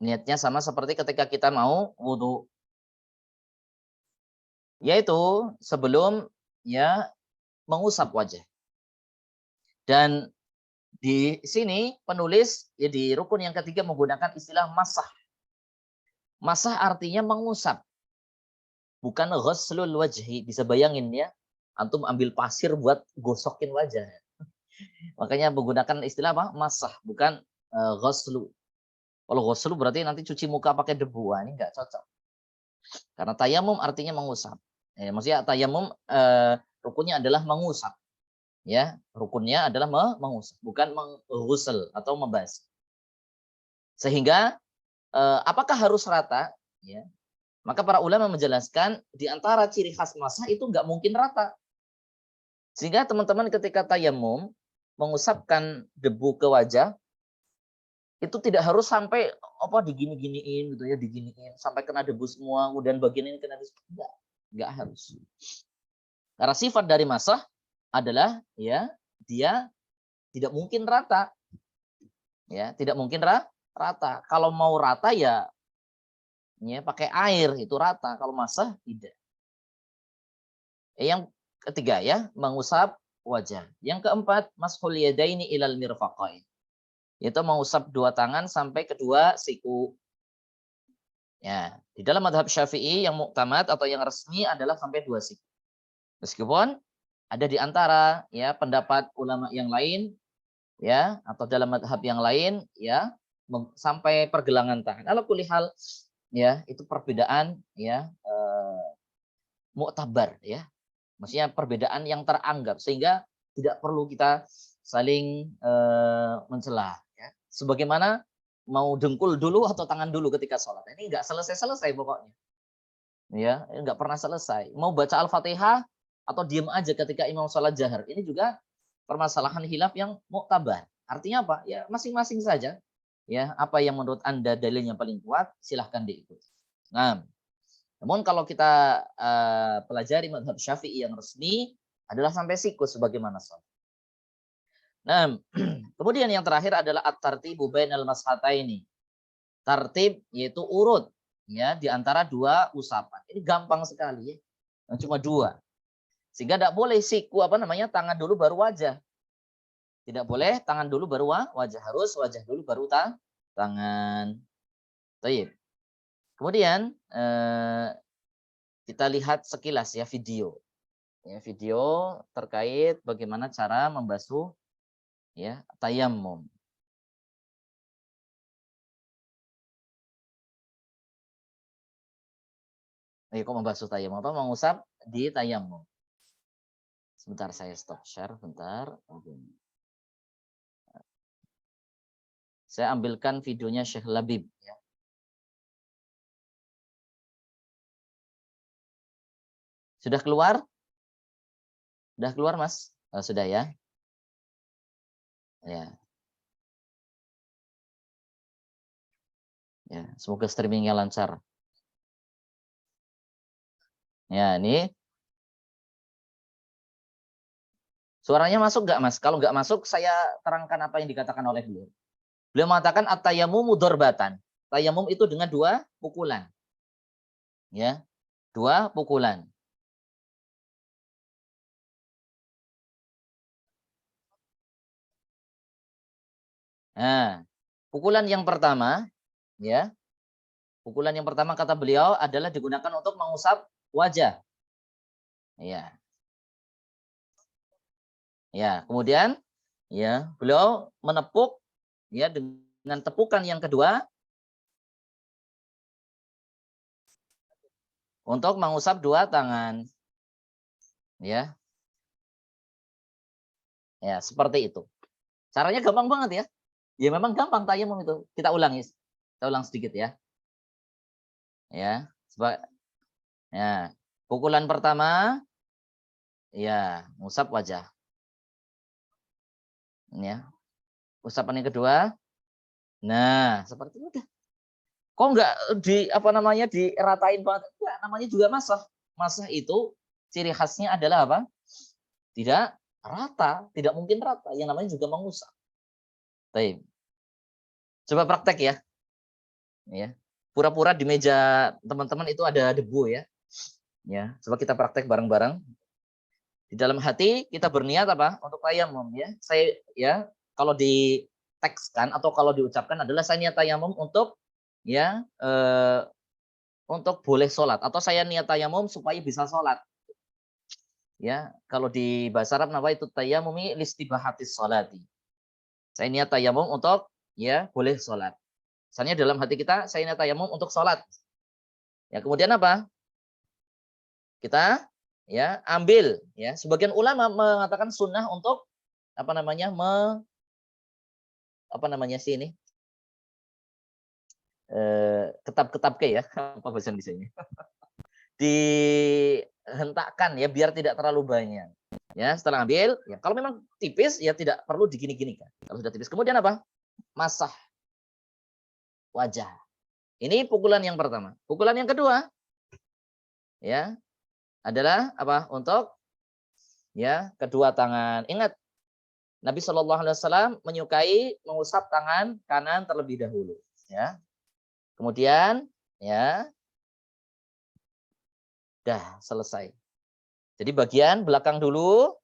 Niatnya sama seperti ketika kita mau wudhu. Yaitu sebelum ya mengusap wajah. Dan di sini penulis ya di rukun yang ketiga menggunakan istilah masah. Masah artinya mengusap. Bukan ghuslul wajhi. Bisa bayangin ya. Antum ambil pasir buat gosokin wajah. Makanya menggunakan istilah apa? Masah. Bukan ghuslu. Kalau ghuslu berarti nanti cuci muka pakai debu. Wah, ini enggak cocok. Karena tayamum artinya mengusap. Maksudnya tayamum rukunnya adalah mengusap. Ya, rukunnya adalah mengusap, bukan menghusl atau membasuh. Sehingga apakah harus rata? Ya. Maka para ulama menjelaskan di antara ciri khas masah itu nggak mungkin rata. Sehingga teman-teman ketika tayamum mengusapkan debu ke wajah itu tidak harus sampai apa digini-giniin gitu ya, diginiin sampai kena debu semua, kemudian bagian ini kena debu. Enggak harus. Karena sifat dari masah adalah ya dia tidak mungkin rata. Ya, tidak mungkin rata. Kalau mau rata ya pakai air itu rata, kalau masah tidak. Yang ketiga ya, mengusap wajah. Yang keempat, mashul yadaini ilal mirfaqain. Yaitu mengusap dua tangan sampai kedua siku. Ya, di dalam mazhab Syafi'i yang muktamad atau yang resmi adalah sampai dua siku. Meskipun ada di antara ya pendapat ulama yang lain ya atau dalam mazhab yang lain ya sampai pergelangan tangan. Ala kulli hal ya itu perbedaan ya muktabar ya. Maksudnya perbedaan yang teranggap sehingga tidak perlu kita saling mencela ya. Sebagaimana mau dengkul dulu atau tangan dulu ketika sholat. Ini enggak selesai-selesai pokoknya. Ya, enggak pernah selesai. Mau baca Al-Fatihah atau diam aja ketika imam sholat jahar. Ini juga permasalahan khilaf yang muktabar. Artinya apa? Ya masing-masing saja. Ya, apa yang menurut Anda dalilnya paling kuat, silahkan diikuti. Nah, namun kalau kita pelajari mazhab Syafi'i yang resmi adalah sampai siku sebagaimana sholat. Nah, kemudian yang terakhir adalah at-tartibu bainal mas'hataini. Tartib yaitu urut ya di antara dua usapan. Ini gampang sekali ya. Cuma dua. Sehingga tidak boleh siku tangan dulu baru wajah. Tidak boleh tangan dulu baru wajah, harus wajah dulu baru tangan. Baik. Kemudian kita lihat sekilas ya video. Ya, video terkait bagaimana cara membasuh ya tayammum. Kok membasuh tayammum apa mengusap di tayammum. Sebentar saya stop share bentar. Saya ambilkan videonya Syekh Labib ya. Sudah keluar? Sudah keluar, Mas? Oh, sudah ya. Ya. Ya, semoga streamingnya lancar. Ya, ini suaranya masuk nggak, Mas? Kalau nggak masuk, saya terangkan apa yang dikatakan oleh beliau. Beliau mengatakan at-tayammumu darbatan. Tayamum itu dengan dua pukulan. Ya, dua pukulan. Nah, pukulan yang pertama, ya, pukulan yang pertama kata beliau adalah digunakan untuk mengusap wajah. Ya, ya. Kemudian, ya, beliau menepuk, ya, dengan tepukan yang kedua untuk mengusap dua tangan. Ya, ya, seperti itu. Caranya gampang banget ya. Ya memang gampang tayamum itu. Kita ulangi. Kita ulang sedikit ya. Ya, ya. Pukulan pertama ya, ngusap wajah. Ya. Usapan yang kedua. Nah, seperti itu. Kok enggak diratain banget? Enggak, namanya juga masah. Masah itu ciri khasnya adalah apa? Tidak rata, tidak mungkin rata. Yang namanya juga mengusap. Baik. Coba praktek ya. ya. Pura-pura di meja teman-teman itu ada debu ya. Ya, coba kita praktek bareng-bareng. Di dalam hati kita berniat apa? Untuk tayamum ya. Saya ya, kalau ditekskan atau kalau diucapkan adalah saya niat tayamum untuk ya untuk boleh sholat, atau saya niat tayamum supaya bisa sholat. Ya, kalau di bahasa Arab nama itu tayamumi listibahatis sholati. Saya niat tayamum untuk ya boleh sholat. Misalnya dalam hati kita saya niat tayamum untuk sholat. Ya, kemudian apa? Kita ya ambil ya. Sebagian ulama mengatakan sunnah untuk apa namanya apa namanya sih ini? Ketap-ketap ke ya, apa bahasa Indonesianya? Dihentakkan ya biar tidak terlalu banyak. Ya, setelah ambil, ya kalau memang tipis ya tidak perlu digini-ginikan. Kalau sudah tipis, kemudian apa? Masah wajah. Ini pukulan yang pertama. Pukulan yang kedua ya adalah apa? Untuk ya kedua tangan. Ingat, Nabi Shallallahu Alaihi Wasallam menyukai mengusap tangan kanan terlebih dahulu. Ya, kemudian ya, dah selesai. Jadi bagian belakang dulu,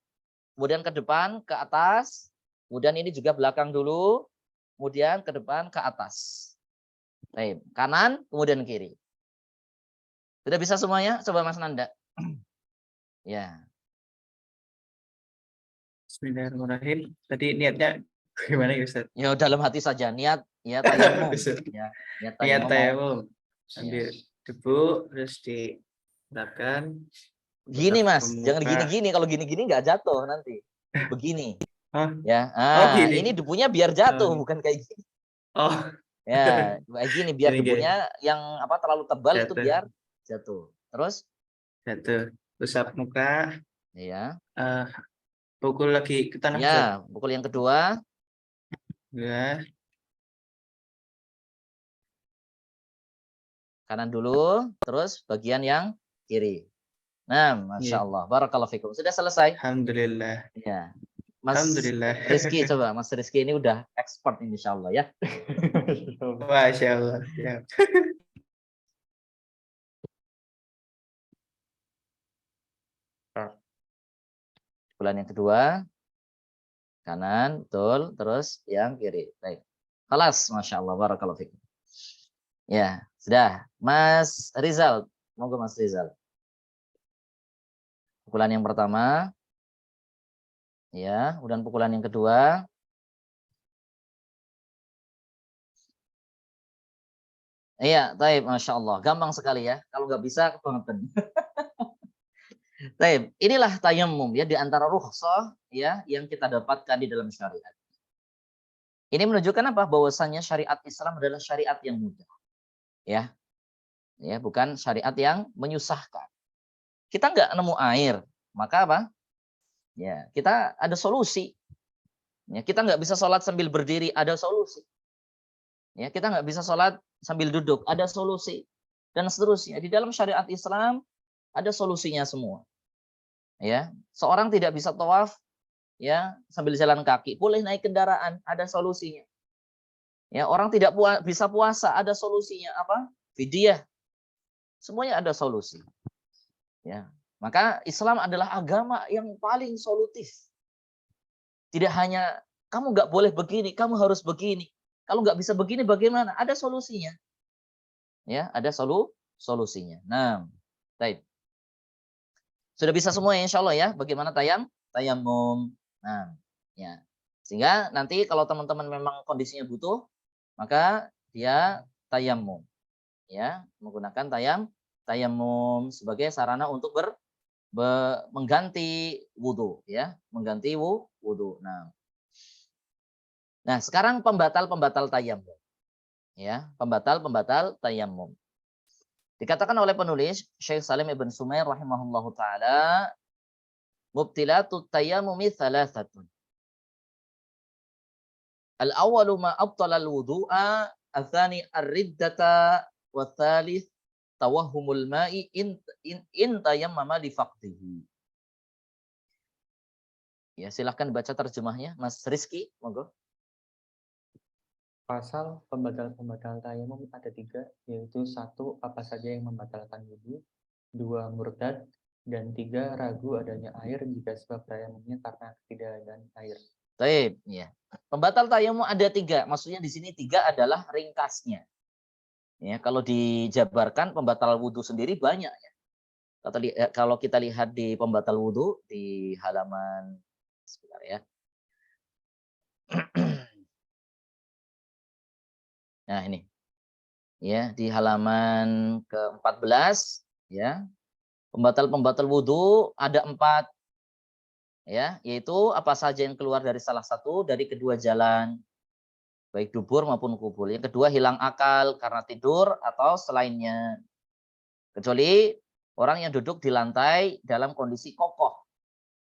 kemudian ke depan, ke atas, kemudian ini juga belakang dulu, kemudian ke depan, ke atas. Baik, kanan, kemudian kiri. Sudah bisa semuanya? Coba Mas Nanda. Ya. Bismillahirrahmanirrahim. Tadi niatnya gimana ya Ustaz? Ya dalam hati saja niat ya tayamum. Ya, niat Niat tayamum mau. tayamum. Ambil Ya. debu terus dibakar. Gini Mas, jangan Muka. gini-gini. Kalau gini-gini nggak jatuh nanti. Begini. Oh, Ya. oh Ini gini. debunya biar Oh, jatuh, gini. bukan kayak gini. Oh, Ya, kayak gini biar gini gini. debunya yang apa terlalu tebal itu Jatuh, biar jatuh. Terus jatuh. Usap muka. ya. eh Pukul lagi ke tanah Ustaz. Ya, pukul yang kedua, Ya. kanan dulu, terus bagian yang kiri. Nah, Masya Iya. Allah. Barakallahu fikum. Sudah selesai? Alhamdulillah. Ya. Mas Alhamdulillah. Rizky, coba. Mas Rizky ini udah expert insya Allah ya. Masya Allah. Ya. Bulan yang kedua, kanan, betul. Terus yang kiri. Baik. Kelas, Masya Allah. Barakallahu fikum. Ya, sudah. Mas Rizal. Monggo Mas Rizal. Pukulan yang pertama. Ya, kemudian pukulan yang kedua. Iya, taib, Masya Allah. Gampang sekali ya. Kalau nggak bisa, kebangetan. Taib, inilah tayamum ya, di antara rukhsah ya yang kita dapatkan di dalam syariat. Ini menunjukkan apa? Bahwasanya syariat Islam adalah syariat yang mudah. Ya, ya, bukan syariat yang menyusahkan. Kita nggak nemu air, maka apa? Ya, kita ada solusi. Ya, kita nggak bisa sholat sambil berdiri, ada solusi. Ya, kita nggak bisa sholat sambil duduk, ada solusi. Dan seterusnya. Di dalam syariat Islam ada solusinya semua. Ya, seorang tidak bisa tawaf ya sambil jalan kaki, boleh naik kendaraan, ada solusinya. Ya, orang tidak bisa puasa, ada solusinya apa? Fidyah. Semuanya ada solusi. Ya. Maka Islam adalah agama yang paling solutif. Tidak hanya kamu nggak boleh begini, kamu harus begini. Kalau nggak bisa begini bagaimana? Ada solusinya. Ya, ada solusinya. Nah, baik. Sudah bisa semua ya, insya Allah ya. Bagaimana tayamum. Nah, ya. Sehingga nanti kalau teman-teman memang kondisinya butuh, maka dia tayamum. Ya, menggunakan tayamum sebagai sarana untuk mengganti wudhu. Ya, mengganti wudhu. Nah, sekarang pembatal-pembatal tayamum. Ya, pembatal-pembatal tayamum. Dikatakan oleh penulis Syekh Salim Ibn Sumair rahimahullahu taala, mubtilatut tayammumi thalathatun. Al-awwalu ma abtala al-wudu'a, ats-tsani ar-riddata, wa tsalits tawahhumul ma'i in tayammama li faqdihi. Ya, silahkan baca terjemahnya Mas Rizky, monggo. Pasal pembatal-pembatal tayamum ada 3, yaitu 1, apa saja yang membatalkan wudhu, 2, murtad, dan 3, ragu adanya air jika sebab tayamumnya karena ketidakadaan air. Baik, ya. Pembatal tayamum ada 3. Maksudnya di sini 3 adalah ringkasnya. Ya, kalau dijabarkan pembatal wudhu sendiri banyak ya. Kalau kita lihat di pembatal wudhu di halaman sebentar ya. Nah, ini. Ya, di halaman ke-14 ya. Pembatal-pembatal wudhu ada 4 ya, yaitu apa saja yang keluar dari salah satu dari kedua jalan, baik dubur maupun kubul. Yang kedua, hilang akal karena tidur atau selainnya. Kecuali orang yang duduk di lantai dalam kondisi kokoh,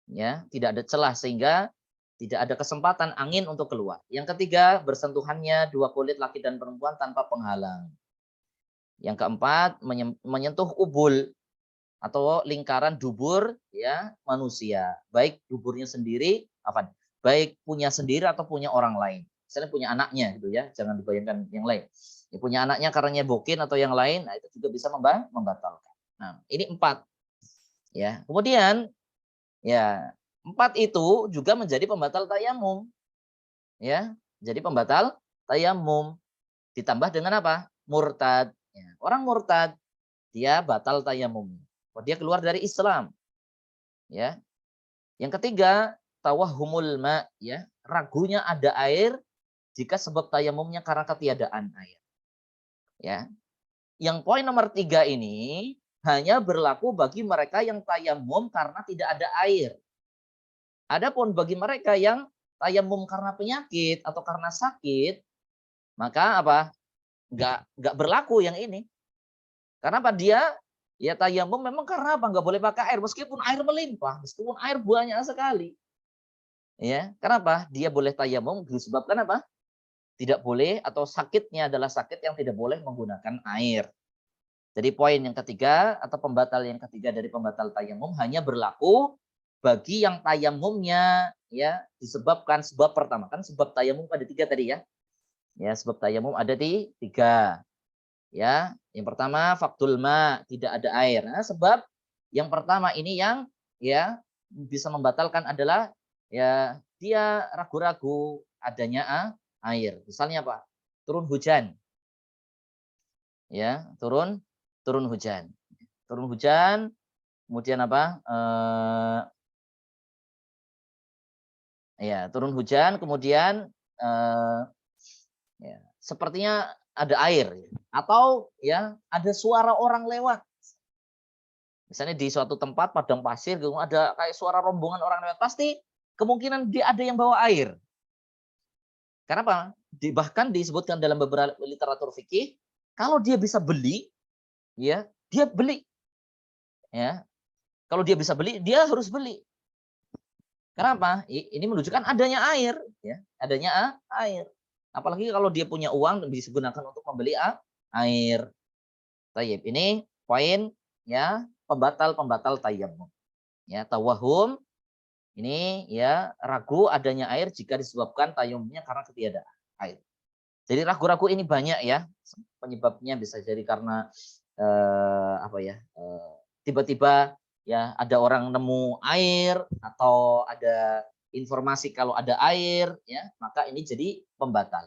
ya, tidak ada celah sehingga tidak ada kesempatan angin untuk keluar. Yang ketiga, bersentuhannya dua kulit laki dan perempuan tanpa penghalang. Yang keempat, menyentuh kubul atau lingkaran dubur ya manusia, baik duburnya sendiri, baik punya sendiri atau punya orang lain. Misalnya punya anaknya gitu ya, jangan dibayangkan yang lain. Ya, punya anaknya karena nyebokin atau yang lain, nah itu juga bisa membatalkan. Nah, ini 4 ya. Kemudian ya 4 itu juga menjadi pembatal tayamum ya. Jadi pembatal tayamum ditambah dengan apa? Murtad. Ya. Orang murtad dia batal tayamum. Dia keluar dari Islam. Ya. Yang ketiga, tawahumul ma, ya, ragunya ada air jika sebab tayamumnya karena ketiadaan air. Ya. Yang poin nomor 3 ini hanya berlaku bagi mereka yang tayamum karena tidak ada air. Adapun bagi mereka yang tayamum karena penyakit atau karena sakit, maka apa? Enggak berlaku yang ini. Karena apa? Dia ya tayamum memang karena apa? Enggak boleh pakai air meskipun air melimpah, meskipun air banyak sekali. Ya, kenapa? Dia boleh tayamum disebabkan apa? Tidak boleh atau sakitnya adalah sakit yang tidak boleh menggunakan air. Jadi poin yang ketiga atau pembatal yang ketiga dari pembatal tayamum hanya berlaku bagi yang tayamumnya ya disebabkan sebab pertama, kan sebab tayamum ada 3 tadi ya. Ya, sebab tayamum ada di 3. Ya, yang pertama faktul ma, tidak ada air. Nah, sebab yang pertama ini yang ya bisa membatalkan adalah ya dia ragu-ragu adanya air. Misalnya apa? Turun hujan. Ya, turun hujan. Turun hujan, kemudian apa? Ya, turun hujan kemudian ya, sepertinya ada air atau ya ada suara orang lewat. Misalnya di suatu tempat padang pasir ada kayak suara rombongan orang lewat, pasti kemungkinan dia ada yang bawa air. Karena apa? Bahkan disebutkan dalam beberapa literatur fikih, kalau dia bisa beli, ya dia beli. Ya, kalau dia bisa beli, dia harus beli. Kenapa? Ini menunjukkan adanya air, ya, adanya air. Apalagi kalau dia punya uang dan bisa gunakan untuk membeli air. Tayyib. Ini poin ya pembatal tayamum. Ya, tawahum ini ya ragu adanya air jika disebabkan tayamumnya karena ketiadaan air. Jadi ragu-ragu ini banyak ya. Penyebabnya bisa jadi karena tiba-tiba ya ada orang nemu air atau ada informasi kalau ada air ya, maka ini jadi pembatal.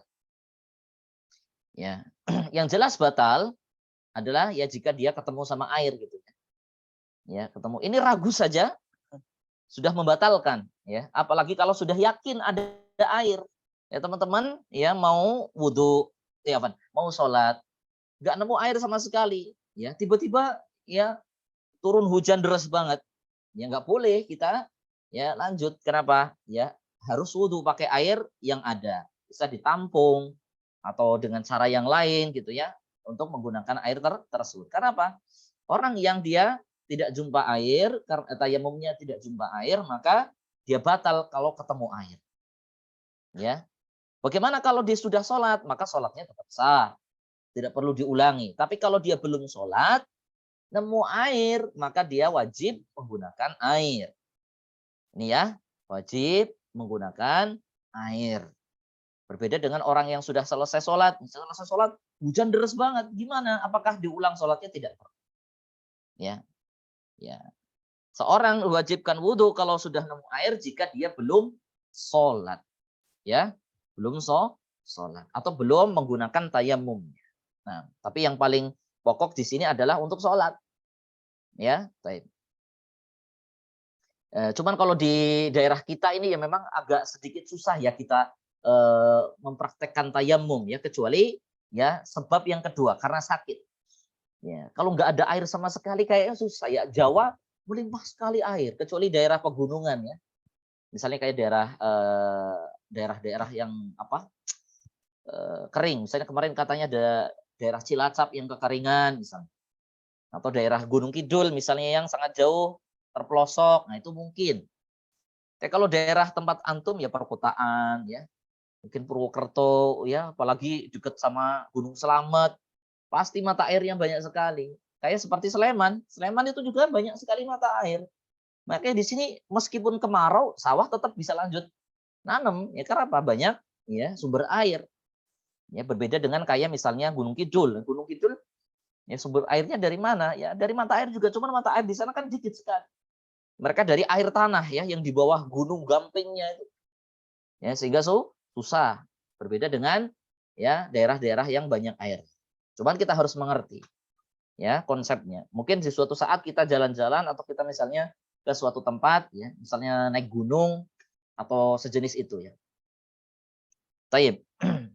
Ya. Yang jelas batal adalah ya jika dia ketemu sama air gitu ya. Ya, ketemu. Ini ragu saja sudah membatalkan ya, apalagi kalau sudah yakin ada air. Ya teman-teman ya mau wudhu ya mau sholat nggak nemu air sama sekali ya tiba-tiba ya turun hujan deras banget ya nggak boleh kita ya lanjut. Kenapa? Ya harus wudhu pakai air yang ada, bisa ditampung atau dengan cara yang lain gitu ya untuk menggunakan air tersebut. Karena apa? Orang yang dia tidak jumpa air karena tayamumnya tidak jumpa air, maka dia batal kalau ketemu air. Ya. Bagaimana kalau dia sudah sholat? Maka sholatnya tetap sah. Tidak perlu diulangi. Tapi kalau dia belum sholat, nemu air, maka dia wajib menggunakan air. Ini ya, wajib menggunakan air. Berbeda dengan orang yang sudah selesai sholat, hujan deras banget, gimana? Apakah diulang sholatnya? Tidak. Ya, ya. Seorang diwajibkan wudhu kalau sudah nemu air jika dia belum sholat, ya, belum sholat atau belum menggunakan tayamum. Nah, tapi yang paling pokok di sini adalah untuk sholat, ya. Baik. Cuman kalau di daerah kita ini ya memang agak sedikit susah ya kita mempraktekkan tayamum ya, kecuali ya sebab yang kedua karena sakit. Ya, kalau nggak ada air sama sekali kayaknya susah ya. Jawa melimpah sekali air, kecuali daerah pegunungan ya. Misalnya kayak daerah-daerah yang apa kering. Misalnya kemarin katanya ada daerah Cilacap yang kekeringan misalnya, atau daerah Gunung Kidul misalnya yang sangat jauh terpelosok. Nah itu mungkin. Tapi kalau daerah tempat antum ya perkotaan ya, mungkin Purwokerto ya, apalagi dekat sama Gunung Selamet, pasti mata airnya banyak sekali. Kayak seperti Sleman. Sleman itu juga banyak sekali mata air. Makanya di sini meskipun kemarau, sawah tetap bisa lanjut nanam. Ya karena apa? Banyak ya sumber air. Ya berbeda dengan kayak misalnya Gunung Kidul. Gunung Kidul ya sumber airnya dari mana? Ya dari mata air juga, cuman mata air di sana kan dikit sekali. Mereka dari air tanah ya yang di bawah gunung gampingnya itu. Ya sehingga susah. Berbeda dengan ya daerah-daerah yang banyak air. Cuman kita harus mengerti ya konsepnya. Mungkin di suatu saat kita jalan-jalan atau kita misalnya ke suatu tempat ya, misalnya naik gunung atau sejenis itu ya. Taib.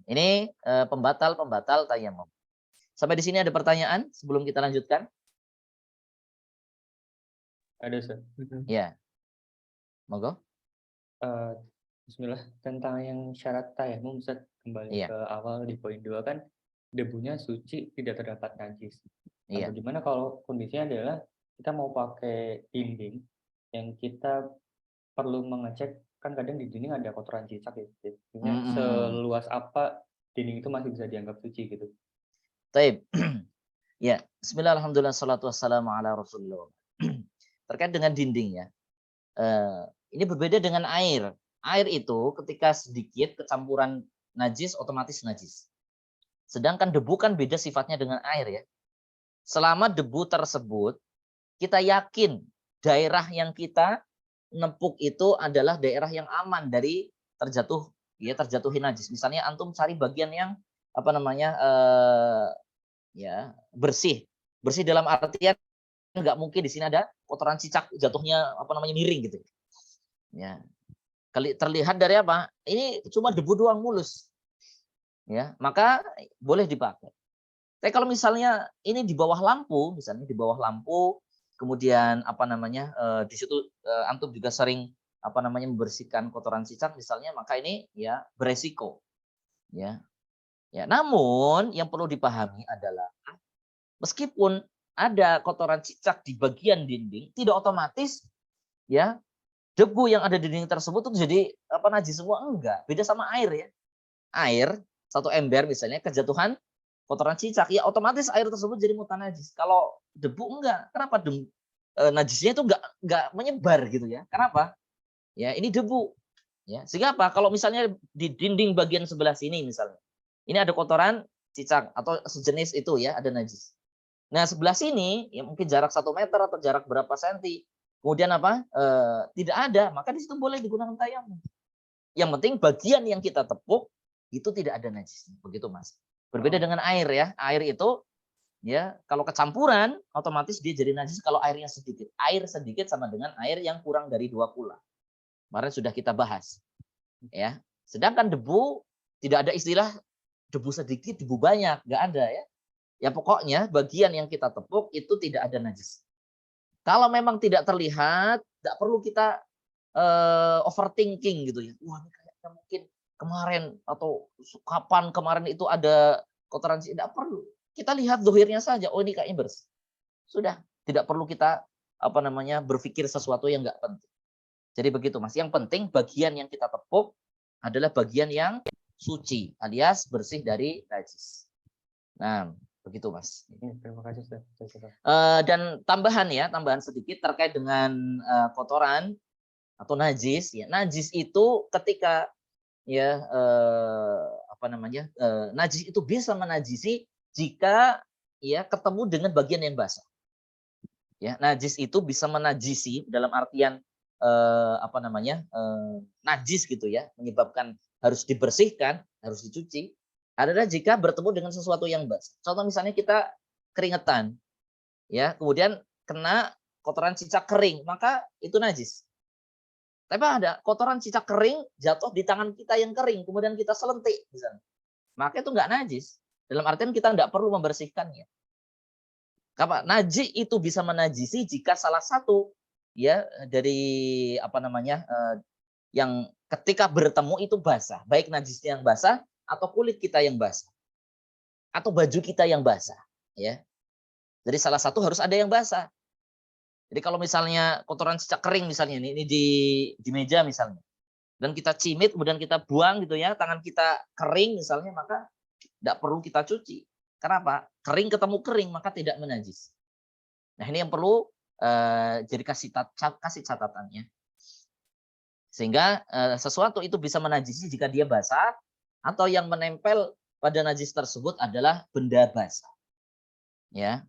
Ini pembatal tayamum. Sampai di sini ada pertanyaan sebelum kita lanjutkan? Ada, Ustaz. Ya. Monggo. Eh, Bismillah, tentang yang syarat tayamum, Ustaz, kembali Iya, ke awal di poin 2 kan debunya suci, tidak terdapat najis. Nah, iya. bagaimana kalau kondisinya adalah kita mau pakai dinding yang kita perlu mengecek, kan kadang di dinding ada kotoran cicak ya, Mm, jadinya mm, mm. seluas apa dinding itu masih bisa dianggap suci gitu. Taib. Ya, bismillah, alhamdulillah, salatu wassalamu ala rasulullah. Terkait dengan dinding ya. Ini berbeda dengan air. Air itu ketika sedikit kecampuran najis otomatis najis. Sedangkan debu kan beda sifatnya dengan air ya. Selama debu tersebut kita yakin daerah yang kita nempuk itu adalah daerah yang aman dari terjatuhin najis. Misalnya antum cari bagian yang apa namanya ya bersih. Bersih dalam artian nggak mungkin di sini ada kotoran cicak jatuhnya apa namanya miring gitu. Ya, terlihat dari apa? Ini cuma debu doang mulus. Ya, maka boleh dipakai. Tapi kalau misalnya ini di bawah lampu, misalnya di bawah lampu, kemudian apa namanya di situ antum juga sering apa namanya membersihkan kotoran cicak misalnya, maka ini ya beresiko. Ya, ya. Namun yang perlu dipahami adalah meskipun ada kotoran cicak di bagian dinding, tidak otomatis ya debu yang ada di dinding tersebut itu jadi apa najis semua, enggak. Beda sama air ya. Air satu ember misalnya kejatuhan kotoran cicak, ya otomatis air tersebut jadi mutanajis. Kalau debu enggak. Kenapa najisnya itu enggak menyebar gitu ya? Kenapa? Ya ini debu. Ya, sehingga apa? Kalau misalnya di dinding bagian sebelah sini misalnya, ini ada kotoran cicak atau sejenis itu ya, ada najis. Nah sebelah sini ya mungkin jarak 1 meter atau jarak berapa senti. Kemudian apa? Tidak ada, maka di situ boleh digunakan tayamum. Yang penting bagian yang kita tepuk itu tidak ada najis. Begitu Mas. Berbeda Oh, dengan air ya. Air itu ya kalau kecampuran otomatis dia jadi najis kalau airnya sedikit. Air sedikit sama dengan air yang kurang dari 2 kula. Kemarin sudah kita bahas. Ya. Sedangkan debu tidak ada istilah debu sedikit, debu banyak, nggak ada ya. Ya pokoknya bagian yang kita tepuk itu tidak ada najis. Kalau memang tidak terlihat, tidak perlu kita overthinking gitu ya. Wah, ini kayaknya mungkin kemarin atau kapan kemarin itu ada kotoran sih, tidak perlu. Kita lihat dohirnya saja, oh ini kayaknya bersih. Sudah, tidak perlu kita apa namanya berpikir sesuatu yang nggak penting. Jadi begitu Mas. Yang penting bagian yang kita tepuk adalah bagian yang suci, alias bersih dari najis. Nah, begitu Mas. iya, terima kasih, Ustaz. Dan tambahan sedikit terkait dengan kotoran atau najis ya. Najis itu ketika ya apa namanya? Najis itu bisa menajisi jika ya ketemu dengan bagian yang basah. Ya, najis itu bisa menajisi dalam artian apa namanya? Najis gitu ya, menyebabkan harus dibersihkan, harus dicuci adalah jika bertemu dengan sesuatu yang basah. Contoh misalnya kita keringetan, ya, kemudian kena kotoran cicak kering, maka itu najis. Tapi ada kotoran cicak kering jatuh di tangan kita yang kering, kemudian kita selentik misalnya. Maka itu nggak najis. Dalam artian kita nggak perlu membersihkannya. Apa? Najis itu bisa menajisi jika salah satu ya dari apa namanya yang ketika bertemu itu basah, baik najisnya yang basah atau kulit kita yang basah atau baju kita yang basah, ya. Jadi salah satu harus ada yang basah. Jadi kalau misalnya kotoran cicak kering misalnya ini di meja misalnya, dan kita cimit kemudian kita buang gitu ya, tangan kita kering misalnya, maka tidak perlu kita cuci. Kenapa? Kering ketemu kering maka tidak menajis. Nah ini yang perlu jadi kasih catatannya. Sehingga sesuatu itu bisa menajisi jika dia basah atau yang menempel pada najis tersebut adalah benda basah. Ya.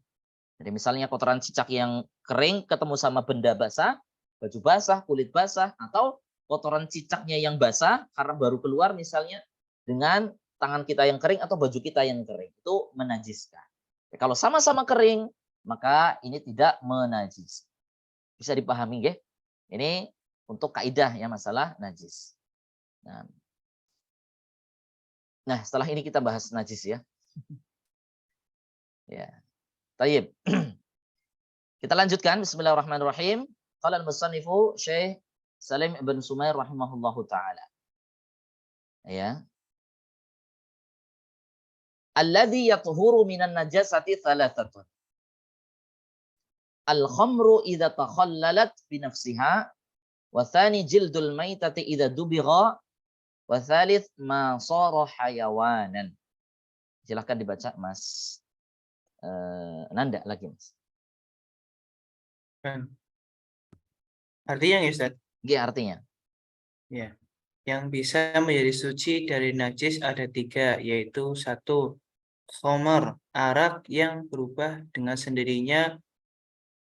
Jadi misalnya kotoran cicak yang kering ketemu sama benda basah, baju basah, kulit basah, atau kotoran cicaknya yang basah karena baru keluar misalnya dengan tangan kita yang kering atau baju kita yang kering. Itu menajiskan. Kalau sama-sama kering, maka ini tidak menajis. Bisa dipahami ya? Ini untuk kaidah ya masalah najis. Nah, setelah ini kita bahas najis ya. Ya. Tayyib. Kita lanjutkan. Bismillahirrahmanirrahim. Qala al-musannifu Syekh Salim ibn Sumair rahimahullahu taala. Ya. Alladzi yathuru minan najasati thalathatun. Al-khamru idza takhallalat bi nafsiha wa thani jildul maitati idza dubigha wa thalith ma sara hayawanan. Silakan dibaca Mas Nanda lagi Mas. Artinya ya Ustaz? G artinya. Ya. Yang bisa menjadi suci dari najis ada 3, yaitu 1. Khamar, arak yang berubah dengan sendirinya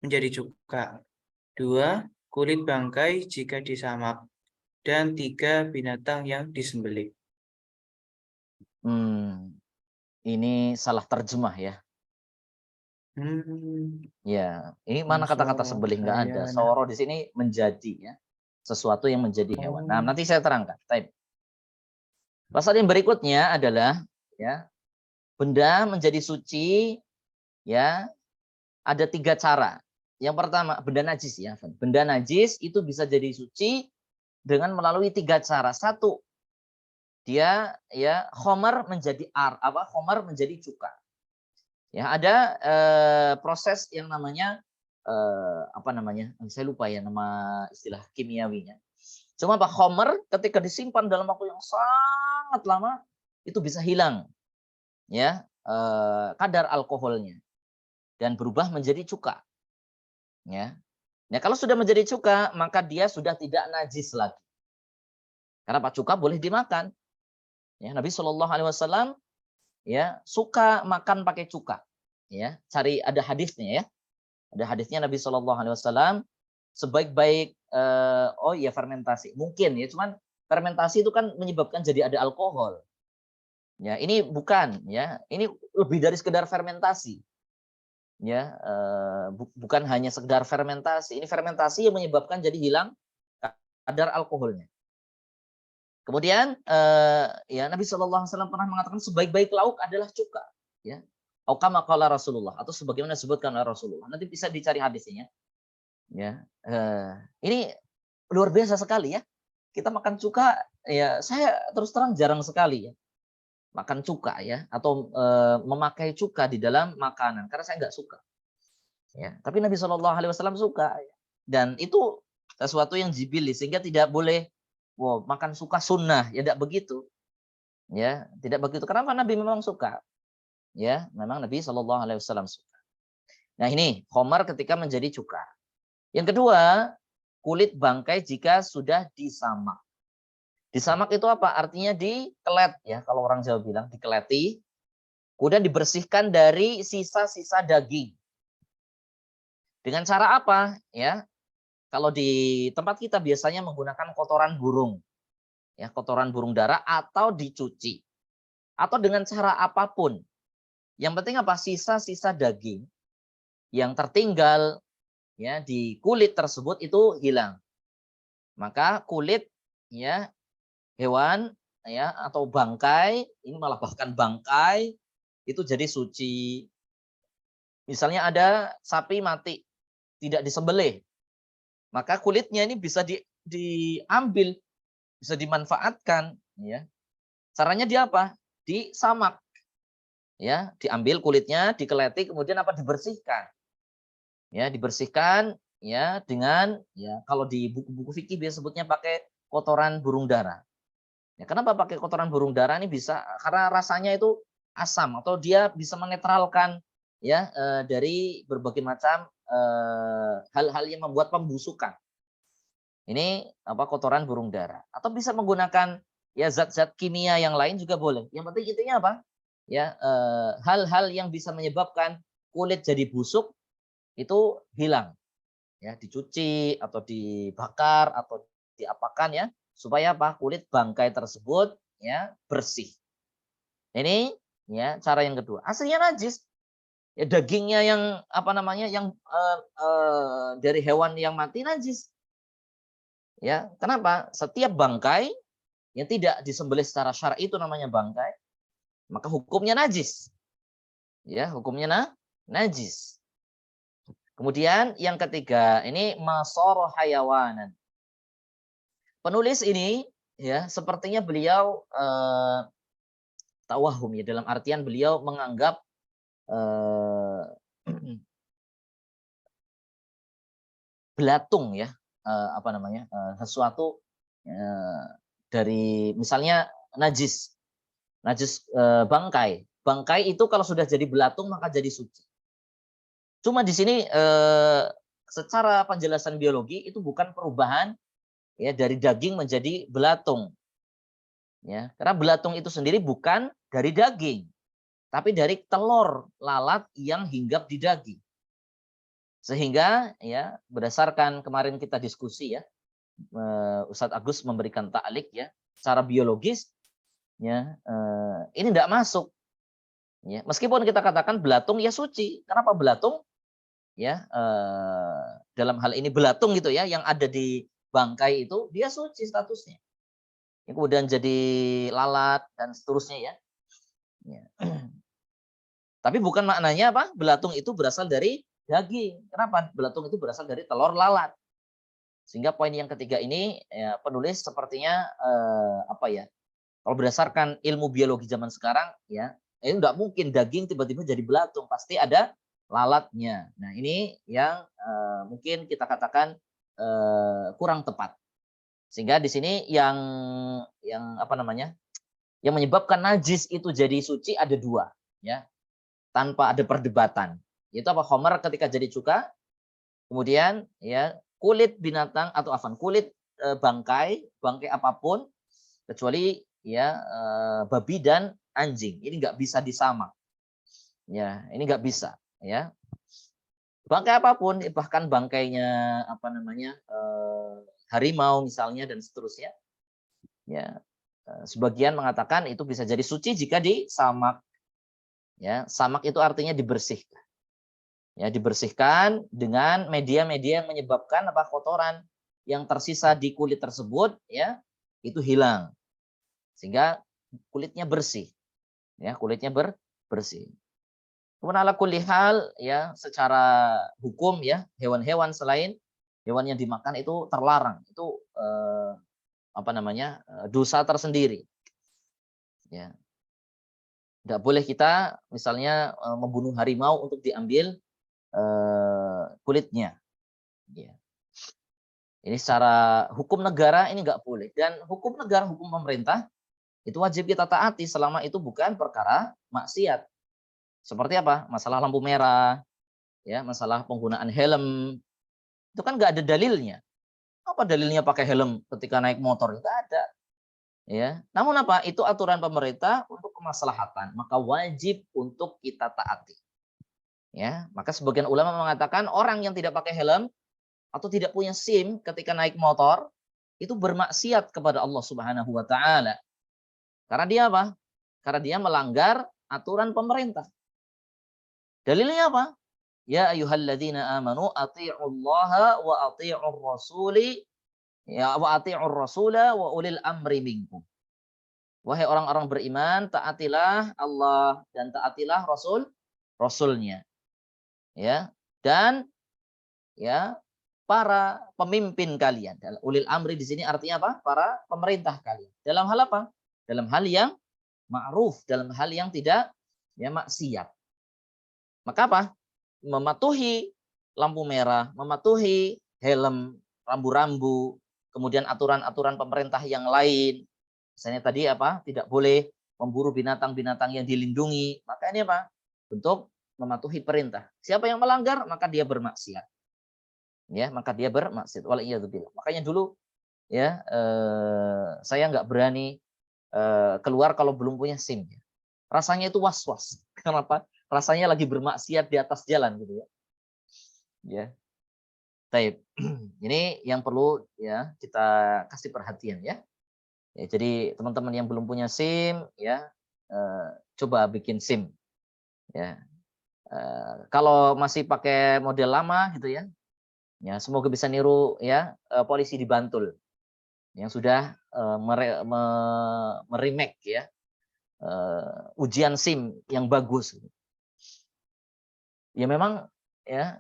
menjadi cuka. 2. Kulit bangkai jika disamak. Dan 3. Binatang yang disembelih. Ini salah terjemah ya. Ya, ini mana kata-kata sembelih nggak ada. Soro di sini menjadi ya, sesuatu yang menjadi hewan. Nah, nanti saya terangkan. Pasal yang berikutnya adalah ya, benda menjadi suci ya, ada 3 cara. Yang pertama, benda najis ya. Benda najis itu bisa jadi suci dengan melalui 3 cara. 1, dia ya khamar menjadi khamar menjadi cuka. Ya, ada proses yang namanya apa namanya? Saya lupa ya nama istilah kimiawinya. Cuma Pak khamar ketika disimpan dalam waktu yang sangat lama itu bisa hilang ya kadar alkoholnya dan berubah menjadi cuka. Ya. Nah, kalau sudah menjadi cuka, maka dia sudah tidak najis lagi. Karena Pak cuka boleh dimakan. Ya, Nabi Shallallahu alaihi wasallam ya suka makan pakai cuka. Ya, cari ada hadisnya ya. Ada hadisnya Nabi Shallallahu alaihi wasallam sebaik-baik fermentasi. Mungkin ya, cuman fermentasi itu kan menyebabkan jadi ada alkohol. Ya, ini bukan ya. Ini lebih dari sekedar fermentasi. Ya, bukan hanya sekedar fermentasi. Ini fermentasi yang menyebabkan jadi hilang kadar alkoholnya. Kemudian ya Nabi Shallallahu alaihi wasallam pernah mengatakan sebaik-baik lauk adalah cuka, ya. Atau kama qala Rasulullah, atau sebagaimana disebutkan oleh Rasulullah. Nanti bisa dicari hadisnya. Ya. Ini luar biasa sekali ya. Kita makan cuka ya, saya terus terang jarang sekali ya makan cuka ya, atau memakai cuka di dalam makanan karena saya nggak suka. Ya, tapi Nabi Shallallahu alaihi wasallam suka ya. Dan itu sesuatu yang jibili sehingga tidak boleh makan suka sunnah, ya tidak begitu. Ya, tidak begitu. Kenapa Nabi memang suka? Ya, memang Nabi Shallallahu alaihi wasallam suka. Nah, ini khamar ketika menjadi cuka. Yang kedua, kulit bangkai jika sudah disamak. Disamak itu apa? Artinya dikelet ya, kalau orang Jawa bilang dikeleti, kemudian dibersihkan dari sisa-sisa daging. Dengan cara apa? Ya, kalau di tempat kita biasanya menggunakan kotoran burung, ya, kotoran burung dara atau dicuci, atau dengan cara apapun. Yang penting apa? Sisa-sisa daging yang tertinggal ya di kulit tersebut itu hilang. Maka kulit ya hewan ya atau bangkai, ini malah bahkan bangkai itu jadi suci. Misalnya ada sapi mati tidak disembelih, maka kulitnya ini bisa diambil, bisa dimanfaatkan ya. Caranya dia apa? Disamak. Ya, diambil kulitnya, dikeleti kemudian apa? Dibersihkan. Ya, dibersihkan ya dengan ya kalau di buku-buku fikih biasa sebutnya pakai kotoran burung dara. Ya, kenapa pakai kotoran burung dara ini bisa? Karena rasanya itu asam atau dia bisa menetralkan ya dari berbagai macam hal-hal yang membuat pembusukan. Ini apa kotoran burung dara. Atau bisa menggunakan ya zat-zat kimia yang lain juga boleh. Yang penting intinya apa? Ya hal-hal yang bisa menyebabkan kulit jadi busuk itu hilang. Ya, dicuci atau dibakar atau diapakan ya supaya apa? Kulit bangkai tersebut ya bersih. Ini ya cara yang kedua. Aslinya najis. Ya dagingnya yang apa namanya yang dari hewan yang mati najis. Ya, kenapa? Setiap bangkai yang tidak disembelih secara syar'i itu namanya bangkai, maka hukumnya najis. Ya, hukumnya najis. Kemudian yang ketiga, ini masoro hayawanan. Penulis ini ya sepertinya beliau tawahum ya dalam artian beliau menganggap belatung ya apa namanya sesuatu dari misalnya najis bangkai itu kalau sudah jadi belatung maka jadi suci. Cuma di sini secara penjelasan biologi itu bukan perubahan ya dari daging menjadi belatung. Ya, karena belatung itu sendiri bukan dari daging, tapi dari telur lalat yang hinggap di daging. Sehingga ya berdasarkan kemarin kita diskusi ya, Ustadz Agus memberikan ta'lik ya, secara biologis ya ini tidak masuk. Ya, meskipun kita katakan belatung ya suci. Kenapa belatung? Ya dalam hal ini belatung gitu ya yang ada di bangkai itu dia suci statusnya. Ya, kemudian jadi lalat dan seterusnya ya. Ya. Tapi bukan maknanya apa? Belatung itu berasal dari daging. Kenapa? Belatung itu berasal dari telur lalat. Sehingga poin yang ketiga ini ya, penulis sepertinya apa ya? Kalau berdasarkan ilmu biologi zaman sekarang ya, itu tidak mungkin daging tiba-tiba jadi belatung, pasti ada lalatnya. Nah, ini yang mungkin kita katakan kurang tepat. Sehingga di sini yang apa namanya? Yang menyebabkan najis itu jadi suci ada dua, ya. Tanpa ada perdebatan. Yaitu apa? Khomer ketika jadi cuka, kemudian ya kulit binatang atau kulit bangkai apapun kecuali ya babi dan anjing. Ini nggak bisa disamak. Ya, ini nggak bisa ya. Bangkai apapun, bahkan bangkainya apa namanya harimau misalnya dan seterusnya. Ya, sebagian mengatakan itu bisa jadi suci jika disamak. Ya, samak itu artinya dibersihkan. Ya, dibersihkan dengan media-media yang menyebabkan apa kotoran yang tersisa di kulit tersebut ya itu hilang. Sehingga kulitnya bersih. Ya, kulitnya bersih. Kemudian ala kulli hal ya secara hukum ya hewan-hewan selain hewan yang dimakan itu terlarang. Itu apa namanya? Dosa tersendiri. Ya. Tidak boleh kita misalnya membunuh harimau untuk diambil kulitnya. Ya. Ini secara hukum negara ini nggak boleh. Dan hukum negara, hukum pemerintah itu wajib kita taati selama itu bukan perkara maksiat. Seperti apa? Masalah lampu merah, ya, masalah penggunaan helm. Itu kan nggak ada dalilnya. Apa dalilnya pakai helm ketika naik motor? Nggak ada. Ya, namun apa? Itu aturan pemerintah untuk kemaslahatan, maka wajib untuk kita taati. Ya, maka sebagian ulama mengatakan orang yang tidak pakai helm atau tidak punya SIM ketika naik motor itu bermaksiat kepada Allah Subhanahu wa taala. Karena dia apa? Karena dia melanggar aturan pemerintah. Dalilnya apa? Ya ayyuhalladzina amanu athi'ullaha wa athi'ur rasuli ya wa athi'ur rasula wa ulil amri minkum. Wahai orang-orang beriman, taatilah Allah dan taatilah Rasulnya. Ya. Dan ya para pemimpin kalian. Ulil amri di sini artinya apa? Para pemerintah kalian. Dalam hal apa? Dalam hal yang ma'ruf, dalam hal yang tidak ya maksiat. Maka apa? Mematuhi lampu merah, mematuhi helm, rambu-rambu, kemudian aturan-aturan pemerintah yang lain. Misalnya tadi apa? Tidak boleh memburu binatang-binatang yang dilindungi. Maka ini apa? Bentuk mematuhi perintah. Siapa yang melanggar, maka dia bermaksiat. Ya, maka dia bermaksiat. Waliyadzubillah. Makanya dulu ya saya nggak berani keluar kalau belum punya SIM. Rasanya itu was-was. Kenapa? Rasanya lagi bermaksiat di atas jalan gitu ya. Ya. Baik. Ini yang perlu ya kita kasih perhatian ya. Ya, jadi teman-teman yang belum punya SIM ya coba bikin SIM ya. Kalau masih pakai model lama gitu ya. Ya, semoga bisa niru ya polisi di Bantul yang sudah meremake ya ujian SIM yang bagus. Ya memang ya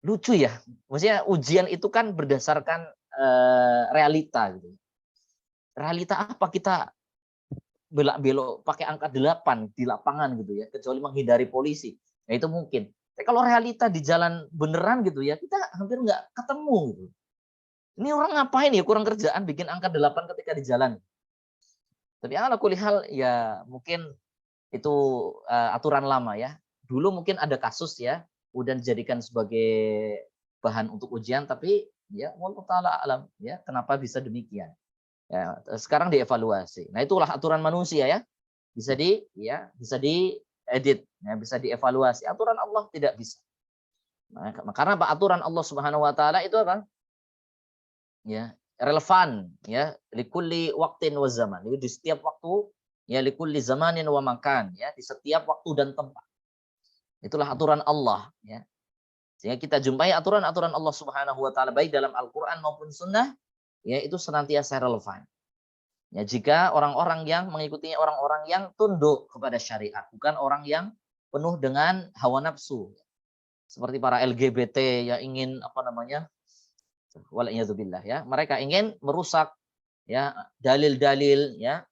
lucu ya. Maksudnya ujian itu kan berdasarkan realita gitu. Realita apa kita belok-belok pakai angka 8 di lapangan gitu ya, kecuali menghindari polisi. Nah itu mungkin. Tapi kalau realita di jalan beneran gitu ya, kita hampir nggak ketemu gitu. Ini orang ngapain ya, kurang kerjaan bikin angka 8 ketika di jalan. Tapi ala kulli hal ya mungkin itu aturan lama ya. Dulu mungkin ada kasus ya, udah dijadikan sebagai bahan untuk ujian, tapi ya wallahu taala alam ya kenapa bisa demikian. Ya, sekarang dievaluasi. Nah, itulah aturan manusia ya. Bisa diedit, ya, bisa dievaluasi. Aturan Allah tidak bisa. Nah, karena apa? Aturan Allah Subhanahu wa taala itu apa? Ya, relevan ya, likulli waqtin wa zaman. Jadi di setiap waktu ya likulli zamanin wa makan ya, di setiap waktu dan tempat. Itulah aturan Allah ya. Sehingga kita jumpai aturan-aturan Allah Subhanahu wa taala baik dalam Al-Qur'an maupun sunnah ya itu senantiasa relevan. Ya, jika orang-orang yang mengikutinya orang-orang yang tunduk kepada syariat, bukan orang yang penuh dengan hawa nafsu. Seperti para LGBT yang ingin apa namanya? Waliyadzubillah ya. Mereka ingin merusak ya dalil-dalil ya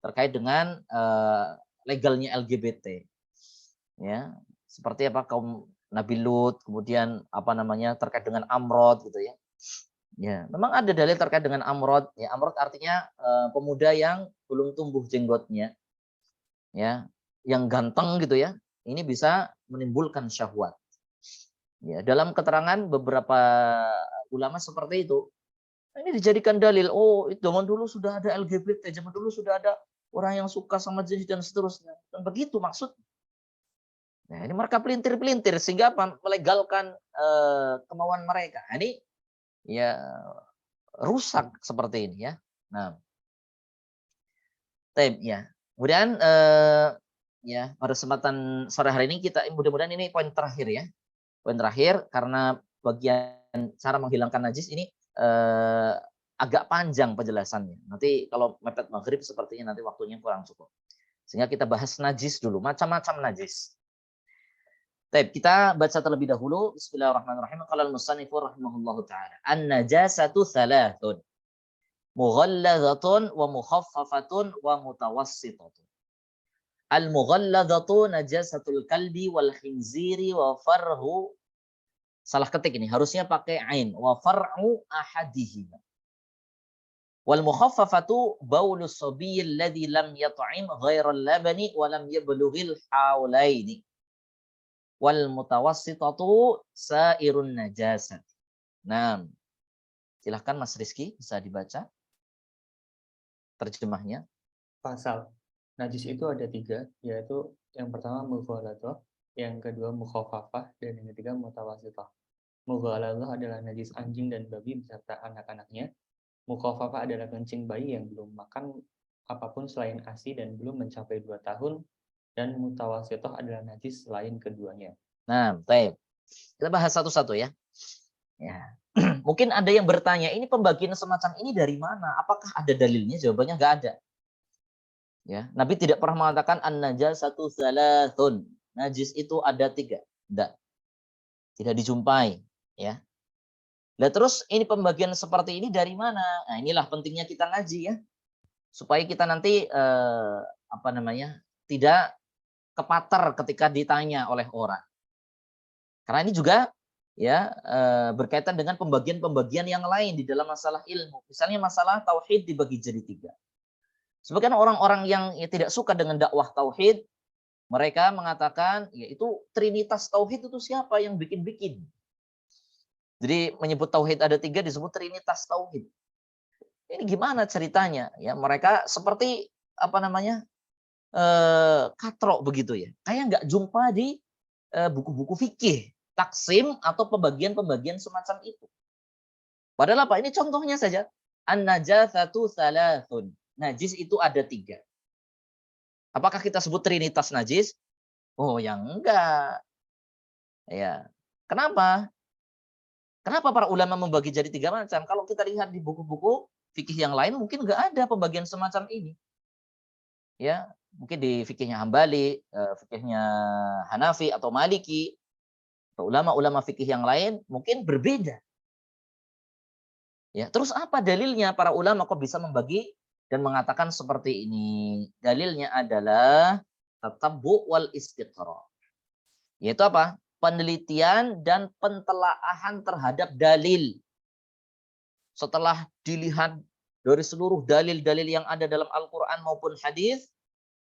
terkait dengan legalnya LGBT. Ya, seperti apa kaum Nabi Lut, kemudian apa namanya terkait dengan Amrod gitu ya. Ya, memang ada dalil terkait dengan amrod. Ya, amrod artinya pemuda yang belum tumbuh jenggotnya, ya, yang ganteng gitu ya. Ini bisa menimbulkan syahwat. Ya, dalam keterangan beberapa ulama seperti itu. Ini dijadikan dalil. Oh, zaman dulu sudah ada LGBT, zaman dulu sudah ada orang yang suka sama jenis dan seterusnya. Dan begitu maksud. Nah, ini mereka pelintir-pelintir sehingga apa? Melegalkan kemauan mereka. Nah, ini ya rusak seperti ini ya. Nah, ya. Kemudian ya pada kesempatan sore hari ini kita mudah-mudahan ini poin terakhir ya. Poin terakhir karena bagian cara menghilangkan najis ini agak panjang penjelasannya. Nanti kalau mepet maghrib sepertinya nanti waktunya kurang cukup. Sehingga kita bahas najis dulu, macam-macam najis. Baik, kita baca terlebih dahulu. Bismillahirrahmanirrahim. Qala al-musannifu rahimahullahu taala. An-najasatu thalathun. Mughalladzatun wa mukhaffafatun wa mutawassitatun. Al-mughalladzatu najasatul kalbi wal khinziri wa farhu. Salah ketik ini, harusnya pakai ain. Wa far'u ahadihima. Wal mukhaffafatu baulus sabiyil ladzi lam yat'im ghairal labani wa lam yablughil haulaini. Wal mutawassitatu sairun najasat. Nah, silahkan Mas Rizky bisa dibaca. terjemahnya? Pasal. Najis itu ada 3, yaitu yang pertama mughalathah, yang kedua mukhafafah, dan yang ketiga mutawasithah. Mughalathah adalah najis anjing dan babi beserta anak-anaknya. Mukhafafah adalah kencing bayi yang belum makan apapun selain ASI dan belum mencapai 2 tahun. Dan mutawasithah adalah najis selain keduanya. Nah, baik. Kita bahas satu-satu ya. Ya. Mungkin ada yang bertanya, ini pembagian semacam ini dari mana? Apakah ada dalilnya? Jawabannya nggak ada. Ya, Nabi tidak pernah mengatakan an-najasatu thalathun. Najis itu ada 3. Tidak dijumpai. Ya. Nah, terus ini pembagian seperti ini dari mana? Nah, inilah pentingnya kita ngaji ya. Supaya kita nanti tidak kepater ketika ditanya oleh orang. Karena ini juga ya berkaitan dengan pembagian-pembagian yang lain di dalam masalah ilmu. Misalnya masalah tauhid dibagi jadi 3. Sebagian orang-orang yang tidak suka dengan dakwah tauhid, mereka mengatakan yaitu trinitas tauhid itu siapa yang bikin-bikin. Jadi menyebut tauhid ada 3 disebut trinitas tauhid. Ini gimana ceritanya? Ya mereka seperti katrok begitu ya. Kayak nggak jumpa di buku-buku fikih, taksim atau pembagian-pembagian semacam itu. Padahal apa? Ini contohnya saja. An-najasatu thalathun. Najis itu ada 3. Apakah kita sebut trinitas najis? Oh, yang enggak. Ya. Kenapa? Kenapa para ulama membagi jadi 3 macam? Kalau kita lihat di buku-buku fikih yang lain mungkin enggak ada pembagian semacam ini. Ya, mungkin di fikihnya Hambali, fikihnya Hanafi atau Maliki, atau ulama-ulama fikih yang lain mungkin berbeda. Ya, terus apa dalilnya para ulama kok bisa membagi dan mengatakan seperti ini? Dalilnya adalah tatabbu wal istiqra. Yaitu apa? Penelitian dan pentelaahan terhadap dalil. Setelah dilihat dari seluruh dalil-dalil yang ada dalam Al-Quran maupun hadis,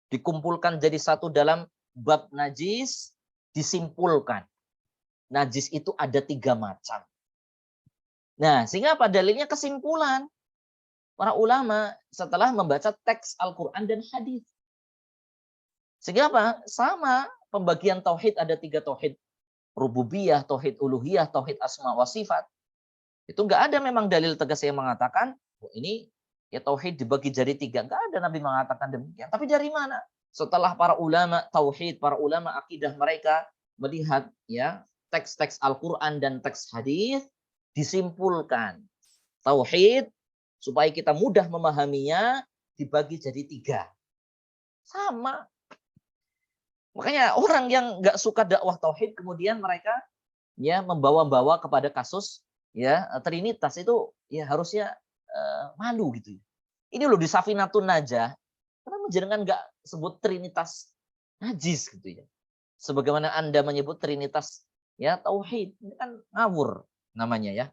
dikumpulkan jadi satu dalam bab najis, disimpulkan. Najis itu ada 3 macam. Nah, sehingga apa? Dalilnya kesimpulan para ulama setelah membaca teks Al-Quran dan hadis. Sehingga apa? Sama pembagian tauhid ada 3 tauhid. Rububiyah, tauhid uluhiyah, tauhid asma wa sifat. Itu enggak ada memang dalil tegas yang mengatakan ini ya tauhid dibagi jadi 3. Enggak ada Nabi mengatakan demikian. Tapi dari mana? Setelah para ulama tauhid, para ulama akidah mereka melihat ya teks-teks Al-Quran dan teks hadis, disimpulkan tauhid supaya kita mudah memahaminya dibagi jadi 3. Sama. Makanya orang yang nggak suka dakwah tauhid kemudian mereka ya membawa-bawa kepada kasus ya trinitas itu ya harusnya malu gitu. Ini loh di Safinatun Najah, kenapa jenengan nggak sebut trinitas najis gitu ya? Sebagaimana Anda menyebut trinitas ya tauhid, ini kan ngawur namanya ya.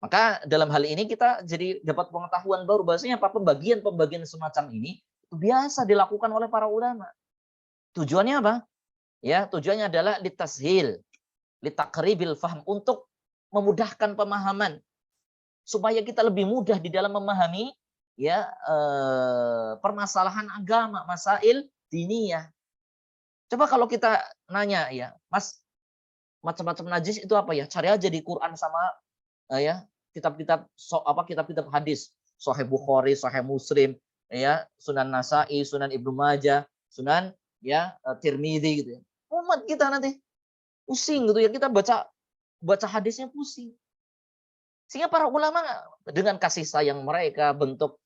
Maka dalam hal ini kita jadi dapat pengetahuan baru bahwasanya apa pembagian-pembagian semacam ini itu biasa dilakukan oleh para ulama. Tujuannya apa? Ya, tujuannya adalah litashil, litakribil fahm, untuk memudahkan pemahaman supaya kita lebih mudah di dalam memahami ya permasalahan agama, masail diniyah. Coba kalau kita nanya ya, Mas, macam-macam najis itu apa ya? Cari aja di Quran sama ya kitab-kitab kitab-kitab hadis, Sahih Bukhari, Sahih Muslim, ya, Sunan Nasa'i, Sunan Ibnu Majah, Sunan ya Tirmidzi gitu ya. Umat kita nanti pusing gitu ya, kita baca hadisnya pusing. Sehingga para ulama dengan kasih sayang mereka, bentuk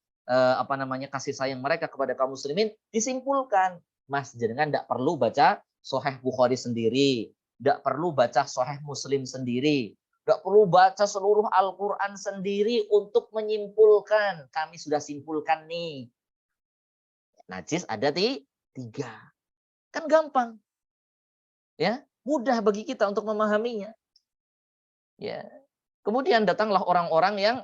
kasih sayang mereka kepada kaum muslimin disimpulkan, Mas jenengan tidak perlu baca Sahih Bukhari sendiri, tidak perlu baca Sahih Muslim sendiri, tidak perlu baca seluruh Al-Quran sendiri untuk menyimpulkan. Kami sudah simpulkan nih. Najis ada 3. Kan gampang. Ya, mudah bagi kita untuk memahaminya. Ya. Kemudian datanglah orang-orang yang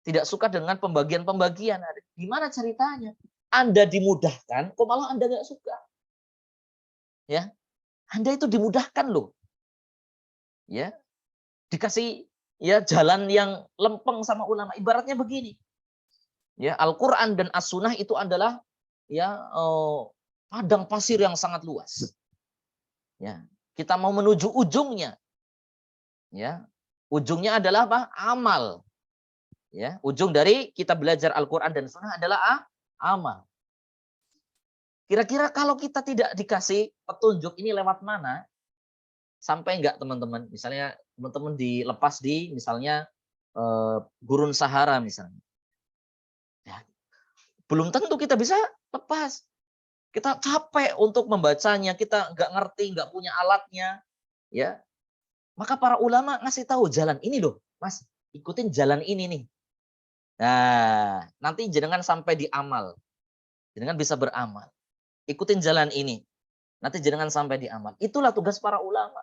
tidak suka dengan pembagian-pembagian. Gimana ceritanya? Anda dimudahkan, kok malah Anda nggak suka? Ya, Anda itu dimudahkan loh. Ya, dikasih ya jalan yang lempeng sama ulama. Ibaratnya begini. Ya, Al-Qur'an dan As-Sunnah itu adalah ya padang pasir yang sangat luas. Ya, kita mau menuju ujungnya. Ya. Ujungnya adalah apa? Amal. Ya, ujung dari kita belajar Al-Qur'an dan Sunnah adalah amal. Kira-kira kalau kita tidak dikasih petunjuk ini lewat mana? Sampai enggak teman-teman? Misalnya teman-teman dilepas di misalnya gurun Sahara misalnya. Ya, belum tentu kita bisa lepas. Kita capek untuk membacanya, kita nggak ngerti, nggak punya alatnya, ya. Maka para ulama ngasih tahu jalan ini loh, Mas, ikutin jalan ini nih. Nah, nanti jenengan sampai di amal, jenengan bisa beramal. Ikutin jalan ini, nanti jenengan sampai di amal. Itulah tugas para ulama.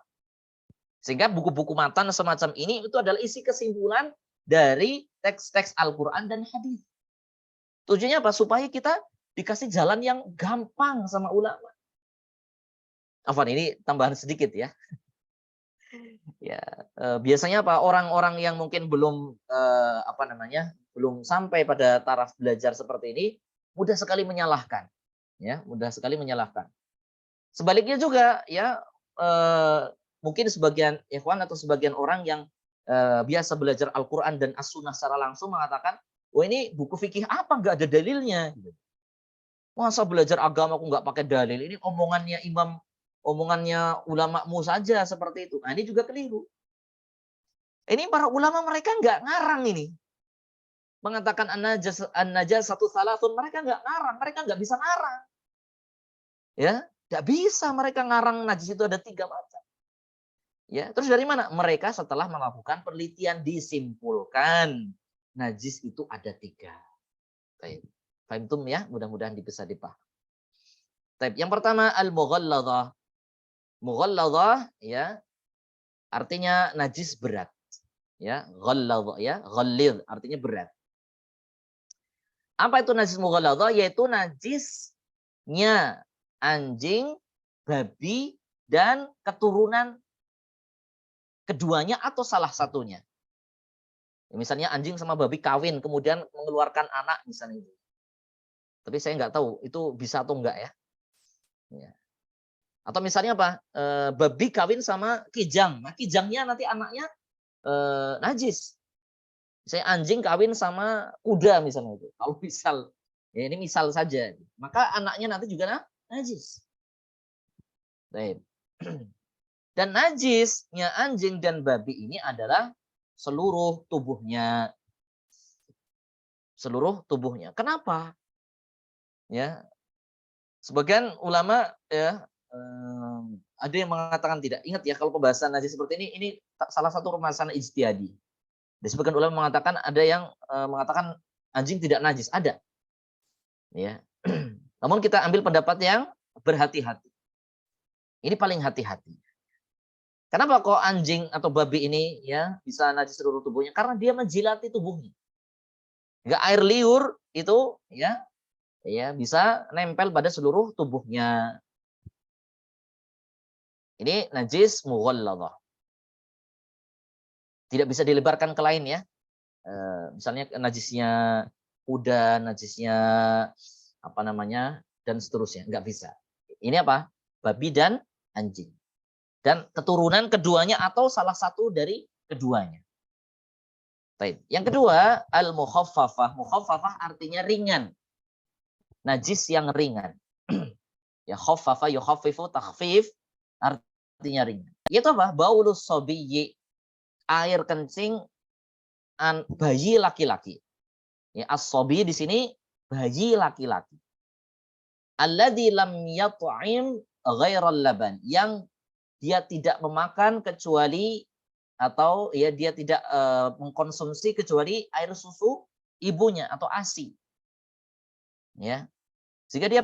Sehingga buku-buku matan semacam ini itu adalah isi kesimpulan dari teks-teks Al-Quran dan hadis. Tujuannya apa? Supaya kita dikasih jalan yang gampang sama ulama. Afwan, ini tambahan sedikit ya. Ya, biasanya apa? Orang-orang yang mungkin belum belum sampai pada taraf belajar seperti ini, mudah sekali menyalahkan. Ya, mudah sekali menyalahkan. Sebaliknya juga ya, mungkin sebagian ikhwan atau sebagian orang yang biasa belajar Al-Qur'an dan As-Sunnah secara langsung mengatakan, "Wah, ini buku fikih apa nggak ada dalilnya?" Gitu. Masa belajar agama aku nggak pakai dalil? Ini omongannya ulamamu saja seperti itu. Nah, ini juga keliru. Ini para ulama mereka nggak ngarang ini. Mengatakan an-najas satu salatun, mereka nggak ngarang, mereka nggak bisa ngarang. Ya, nggak bisa mereka ngarang najis itu ada 3 macam. Ya, terus dari mana? Mereka setelah melakukan penelitian disimpulkan najis itu ada 3. Baik. Fahimtum ya? Mudah-mudahan bisa dipahami. Baik, yang pertama al-mughalladhah. Mughalladhah ya artinya najis berat. Ya, ghalladhah ya, ghallidh artinya berat. Apa itu najis mughalladhah? Yaitu najisnya anjing, babi dan keturunan keduanya atau salah satunya. Misalnya anjing sama babi kawin kemudian mengeluarkan anak misalnya. Tapi saya nggak tahu itu bisa atau enggak ya. Ya. Atau misalnya apa? Babi kawin sama kijang. Nah, kijangnya nanti anaknya najis. Misalnya anjing kawin sama kuda misalnya itu. Kalau misal, ya ini misal saja. Maka anaknya nanti juga najis. Baik. Dan najisnya anjing dan babi ini adalah seluruh tubuhnya. Seluruh tubuhnya. Kenapa? Ya, sebagian ulama ya ada yang mengatakan tidak. Ingat ya kalau pembahasan najis seperti ini salah satu permasalahan ijtihadi. Di sebagian ulama mengatakan ada yang mengatakan anjing tidak najis, ada. Ya. Namun kita ambil pendapat yang berhati-hati. Ini paling hati-hati. Kenapa kok anjing atau babi ini ya bisa najis seluruh tubuhnya? Karena dia menjilati tubuhnya. Enggak air liur itu ya bisa nempel pada seluruh tubuhnya. Ini najis mughalladhah. Tidak bisa dilebarkan ke lain ya. Misalnya najisnya kuda, najisnya dan seterusnya, nggak bisa. Ini apa? Babi dan anjing. Dan keturunan keduanya atau salah satu dari keduanya. Baik. Yang kedua, al-mukhaffafah. Mukhaffafah artinya ringan. Najis yang ringan. Ya khaffafa yukhaffifu takhfif artinya ringan. Itu apa? Baulus sabiyyi. Air kencing bayi laki-laki. Ya, as-sabi di sini bayi laki-laki. Alladzi lam yat'im ghairal laban, yang dia tidak memakan kecuali atau ya dia tidak mengkonsumsi kecuali air susu ibunya atau ASI. Ya. Sehingga dia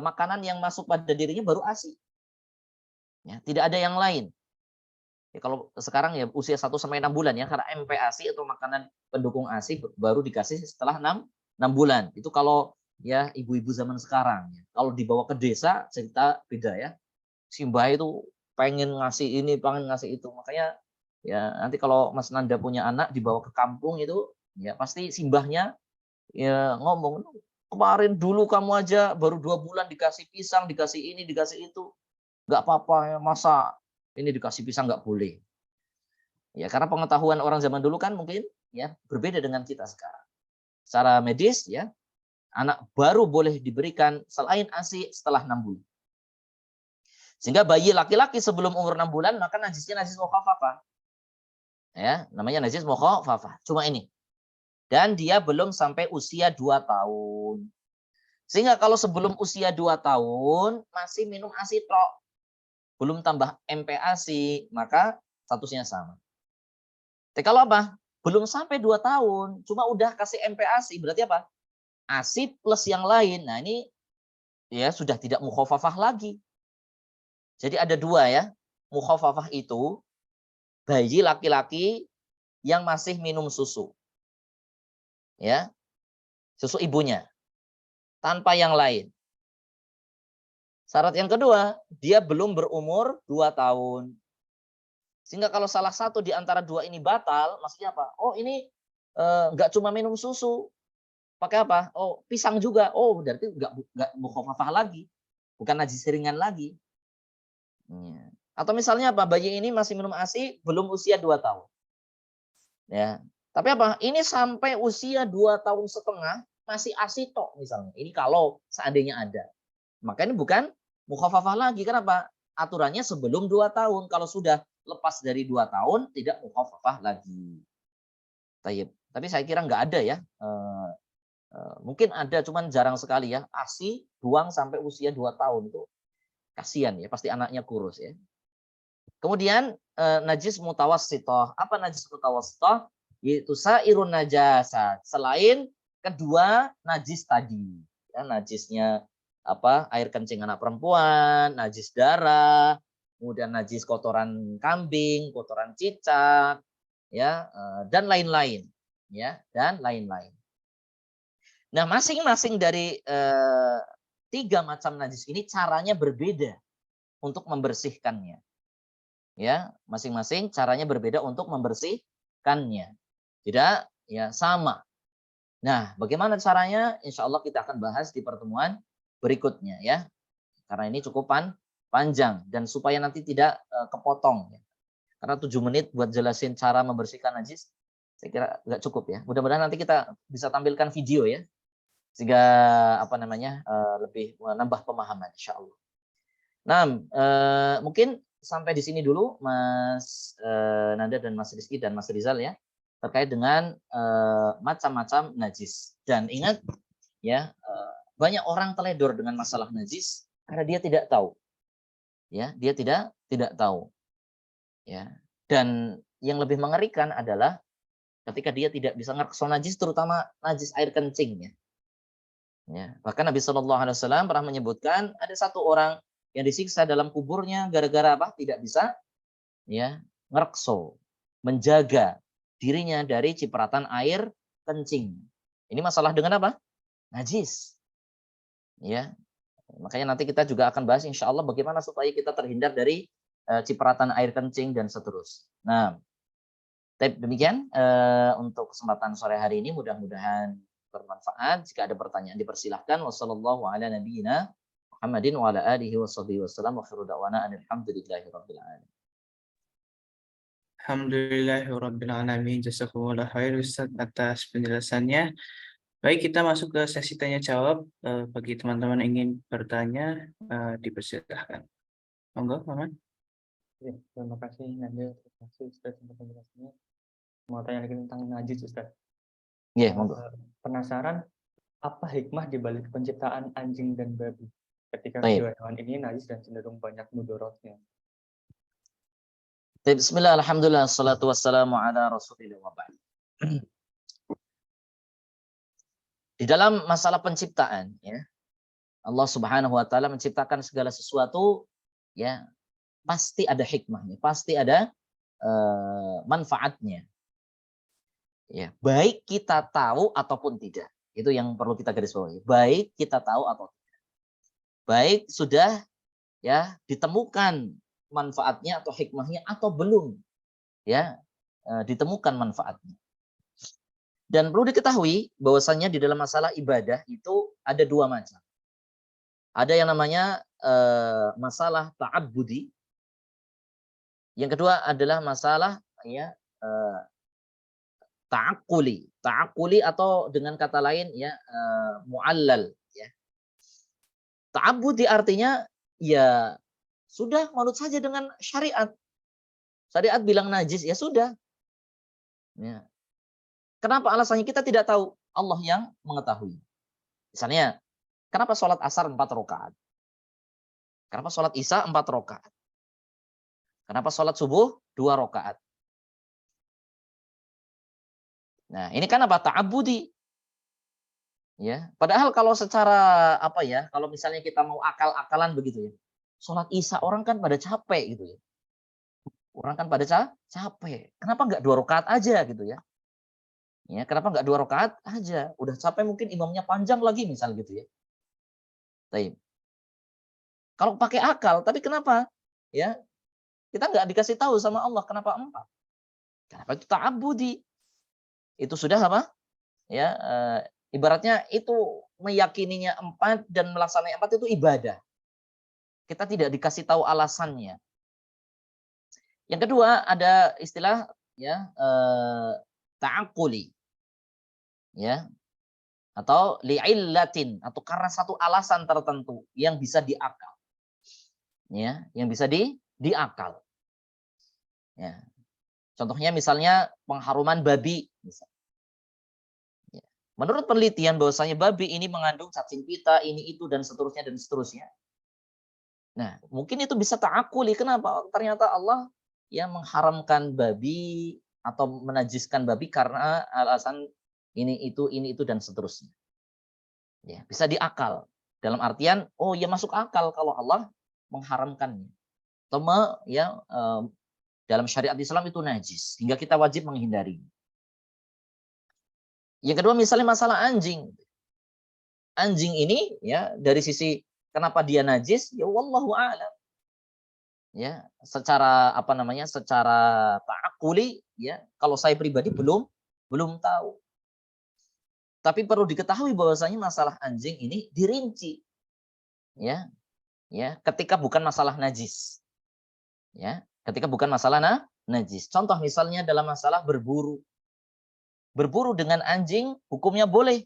makanan yang masuk pada dirinya baru ASI. Ya, tidak ada yang lain. Ya, kalau sekarang ya usia 1 sampai 6 bulan ya, karena MPASI atau makanan pendukung ASI baru dikasih setelah 6 bulan. Itu kalau ya ibu-ibu zaman sekarang. Kalau dibawa ke desa cerita beda ya. Simbah itu pengen ngasih ini, pengen ngasih itu. Makanya ya nanti kalau Mas Nanda punya anak dibawa ke kampung itu ya pasti simbahnya ya ngomong, kemarin dulu kamu aja baru 2 bulan dikasih pisang, dikasih ini, dikasih itu, nggak apa-apa ya, masa ini dikasih pisang nggak boleh. Ya karena pengetahuan orang zaman dulu kan mungkin ya berbeda dengan kita sekarang. Secara medis ya, anak baru boleh diberikan selain ASI setelah 6 bulan. Sehingga bayi laki-laki sebelum umur 6 bulan maka najisnya najis mukhafafah. Ya, namanya najis mukhafafah. Cuma ini. Dan dia belum sampai usia 2 tahun. Sehingga kalau sebelum usia 2 tahun masih minum ASI tok, belum tambah MPASI, maka statusnya sama. Tapi kalau apa? Belum sampai 2 tahun, cuma udah kasih MPASI, berarti apa? ASI plus yang lain. Nah, ini ya sudah tidak mukhafafah lagi. Jadi ada 2 ya. Mukhafafah itu bayi laki-laki yang masih minum susu. Ya, susu ibunya tanpa yang lain. Syarat yang kedua, dia belum berumur 2 tahun. Sehingga kalau salah satu di antara 2 ini batal, maksudnya apa? Oh, ini nggak cuma minum susu, pakai apa? Oh, pisang juga. Oh, berarti nggak mukhafafah lagi, bukan najis ringan lagi. Ya. Atau misalnya apa? Bayi ini masih minum ASI belum usia 2 tahun. Ya. Tapi apa? Ini sampai usia 2,5 tahun masih ASI tok misalnya. Ini kalau seandainya ada. Maka ini bukan mukhafafah lagi. Kenapa? Aturannya sebelum 2 tahun. Kalau sudah lepas dari 2 tahun tidak mukhafafah lagi. Tayyib. Tapi saya kira nggak ada ya. Mungkin ada cuman jarang sekali ya. ASI buang sampai usia 2 tahun itu kasihan ya, pasti anaknya kurus ya. Kemudian najis mutawassithah. Apa najis mutawassithah? Yaitu sairun najasat. Selain kedua najis tadi. Ya, najisnya apa? Air kencing anak perempuan, najis darah, kemudian najis kotoran kambing, kotoran cicak, ya, dan lain-lain, ya, dan lain-lain. Nah, masing-masing dari 3 macam najis ini caranya berbeda untuk membersihkannya. Ya, masing-masing caranya berbeda untuk membersihkannya. Tidak ya sama. Nah, bagaimana caranya? Insya Allah kita akan bahas di pertemuan berikutnya ya. Karena ini cukup panjang dan supaya nanti tidak kepotong ya. Karena 7 menit buat jelasin cara membersihkan najis, saya kira nggak cukup ya. Mudah-mudahan nanti kita bisa tampilkan video ya. Sehingga apa namanya? Lebih menambah pemahaman insya Allah. Nah, mungkin sampai di sini dulu Mas Nanda dan Mas Rizky dan Mas Rizal ya terkait dengan macam-macam najis. Dan ingat ya banyak orang teledor dengan masalah najis karena dia tidak tahu. Ya, dia tidak tahu. Ya. Dan yang lebih mengerikan adalah ketika dia tidak bisa ngerkso najis, terutama najis air kencing ya. Ya. Bahkan Nabi SAW pernah menyebutkan ada satu orang yang disiksa dalam kuburnya gara-gara apa? Tidak bisa ya ngerekso, menjaga dirinya dari cipratan air kencing. Ini masalah dengan apa? Najis. Ya. Makanya nanti kita juga akan bahas insya Allah bagaimana supaya kita terhindar dari cipratan air kencing dan seterusnya. Nah, demikian untuk kesempatan sore hari ini mudah-mudahan bermanfaat. Jika ada pertanyaan dipersilahkan. Wassallallahu ala nabiyyina Muhammadin wa ala alihi wasallam wa akhiru da'wana alhamdulillahi rabbil alamin. Alhamdulillahirrabbilalamin. Jazakumullah khair Ustaz atas penjelasannya. Baik, kita masuk ke sesi tanya jawab. Bagi teman-teman yang ingin bertanya, dipersilahkan. Monggo, Maman. Ya, terima kasih Nanda, terima kasih Ustaz untuk penjelasannya. Mau tanya lagi tentang najis Ustaz. Iya, monggo. Penasaran apa hikmah di balik penciptaan anjing dan babi? Ketika Baik. kedua hewan ini najis dan cenderung banyak mudorotnya. Bismillah, alhamdulillah, salatu wassalamu ala rasulillah wa ba'd. Di dalam masalah penciptaan, ya, Allah Subhanahu wa taala menciptakan segala sesuatu, ya, pasti ada hikmahnya, pasti ada manfaatnya. Ya, baik kita tahu ataupun tidak. Itu yang perlu kita garis bawahi. Baik kita tahu atau tidak. Baik sudah ya ditemukan manfaatnya atau hikmahnya atau belum ya ditemukan manfaatnya. Dan perlu diketahui bahwasannya di dalam masalah ibadah itu ada dua macam. Ada yang namanya masalah ta'abbudi. Yang kedua adalah masalah ya ta'aqquli. Ta'aqquli atau dengan kata lain ya mu'allal ya. Ta'abbudi artinya ya sudah manut saja dengan syariat. Syariat bilang najis ya sudah. Ya. Kenapa alasannya kita tidak tahu? Allah yang mengetahui. Misalnya, kenapa sholat asar 4 rakaat? Kenapa sholat isya 4 rakaat? Kenapa sholat subuh 2 rakaat? Nah, ini kan apa? Ta'abbudi. Ya, padahal kalau secara apa ya? Kalau misalnya kita mau akal-akalan begitu ya. Sholat isya orang kan pada capek gitu ya. Orang kan pada capek. Kenapa nggak 2 rakaat aja gitu ya? Ya, kenapa nggak 2 rakaat aja? Udah capek mungkin imamnya panjang lagi misal gitu ya. Baik. Kalau pakai akal, tapi kenapa? Ya, kita nggak dikasih tahu sama Allah kenapa 4. Kenapa itu ta'abbudi? Itu sudah apa? Ya, ibaratnya itu meyakininya 4 dan melaksanakan 4 itu ibadah. Kita tidak dikasih tahu alasannya. Yang kedua ada istilah ya ta'aqquli. Ya. Atau li'illatin atau karena satu alasan tertentu yang bisa diakal. Ya, yang bisa diakal. Ya. Contohnya misalnya pengharuman babi misal. Ya. Menurut penelitian bahwasanya babi ini mengandung cacing pita, ini itu dan seterusnya dan seterusnya. Nah, mungkin itu bisa ta'akuli. Kenapa? Ternyata Allah yang mengharamkan babi atau menajiskan babi karena alasan ini itu dan seterusnya. Ya, bisa diakal. Dalam artian, oh ya masuk akal kalau Allah mengharamkannya. Atau dalam syariat Islam itu najis, hingga kita wajib menghindari. Yang kedua misalnya masalah anjing. Anjing ini ya dari sisi kenapa dia najis? Ya wallahu a'lam. Ya, secara apa namanya? Secara ta'akuli ya, kalau saya pribadi belum tahu. Tapi perlu diketahui bahwasanya masalah anjing ini dirinci. Ya. Ya, ketika bukan masalah najis. Ya, ketika bukan masalah najis. Contoh misalnya dalam masalah berburu. Berburu dengan anjing hukumnya boleh.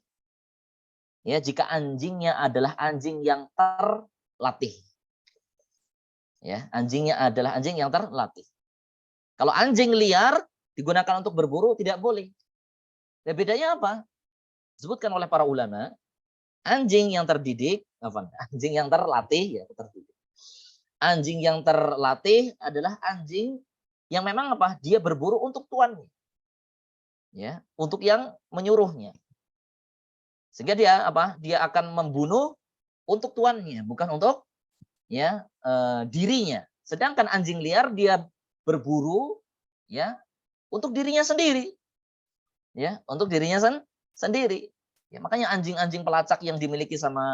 Ya, jika anjingnya adalah anjing yang terlatih. Ya, anjingnya adalah anjing yang terlatih. Kalau anjing liar digunakan untuk berburu tidak boleh. Dan bedanya apa? Disebutkan oleh para ulama, anjing yang terdidik, anjing yang terlatih ya terdidik. Anjing yang terlatih adalah anjing yang memang apa? Dia berburu untuk tuannya. Ya, untuk yang menyuruhnya. Sehingga dia apa? Dia akan membunuh untuk tuannya, bukan untuk ya dirinya. Sedangkan anjing liar dia berburu ya untuk dirinya sendiri. Ya, untuk dirinya sendiri. Ya, makanya anjing-anjing pelacak yang dimiliki sama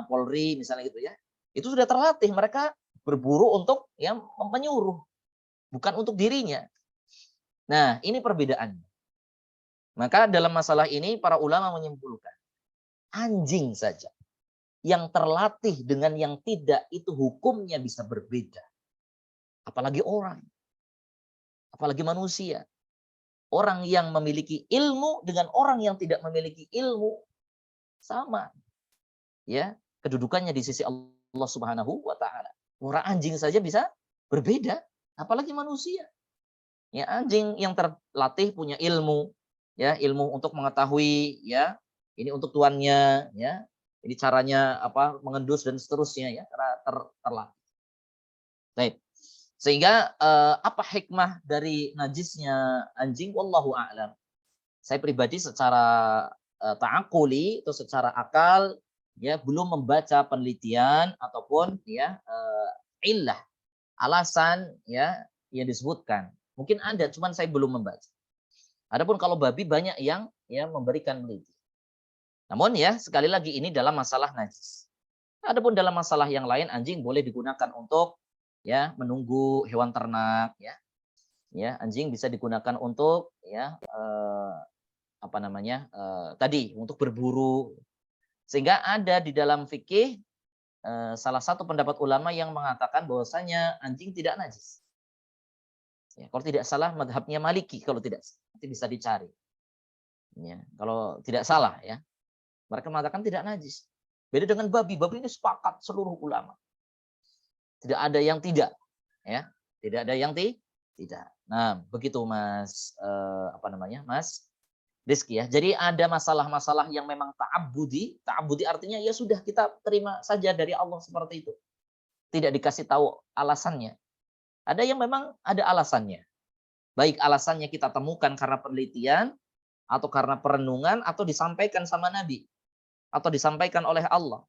Polri misalnya gitu ya. Itu sudah terlatih, mereka berburu untuk yang menyuruh, bukan untuk dirinya. Nah, ini perbedaannya. Maka dalam masalah ini para ulama menyimpulkan anjing saja yang terlatih dengan yang tidak itu hukumnya bisa berbeda. Apalagi orang. Apalagi manusia. Orang yang memiliki ilmu dengan orang yang tidak memiliki ilmu sama. Ya, kedudukannya di sisi Allah Subhanahu wa taala. Orang anjing saja bisa berbeda, apalagi manusia. Ya, anjing yang terlatih punya ilmu, ya, ilmu untuk mengetahui ya, ini untuk tuannya, ya. Ini caranya apa mengendus dan seterusnya ya, karena terlatih. Baik. Sehingga apa hikmah dari najisnya anjing? Wallahu a'lam. Saya pribadi secara ta'akuli atau secara akal ya belum membaca penelitian ataupun ya illah alasan ya yang disebutkan. Mungkin ada, cuman saya belum membaca. Adapun kalau babi banyak yang ya memberikan penelitian. Namun ya sekali lagi ini dalam masalah najis. Adapun dalam masalah yang lain anjing boleh digunakan untuk ya menunggu hewan ternak ya. Ya, anjing bisa digunakan untuk ya apa namanya tadi untuk berburu. Sehingga ada di dalam fikih salah satu pendapat ulama yang mengatakan bahwasanya anjing tidak najis. Ya, kalau tidak salah madhabnya Maliki, kalau tidak nanti bisa dicari. Ya, kalau tidak salah ya, mereka mengatakan tidak najis. Beda dengan babi, babi ini sepakat seluruh ulama. Tidak ada yang tidak, ya, tidak ada yang tidak. Nah, begitu Mas Mas Rizky ya. Jadi ada masalah-masalah yang memang ta'abbudi. Ta'abbudi artinya ya sudah kita terima saja dari Allah seperti itu. Tidak dikasih tahu alasannya. Ada yang memang ada alasannya. Baik alasannya kita temukan karena penelitian, atau karena perenungan, atau disampaikan sama Nabi. Atau disampaikan oleh Allah.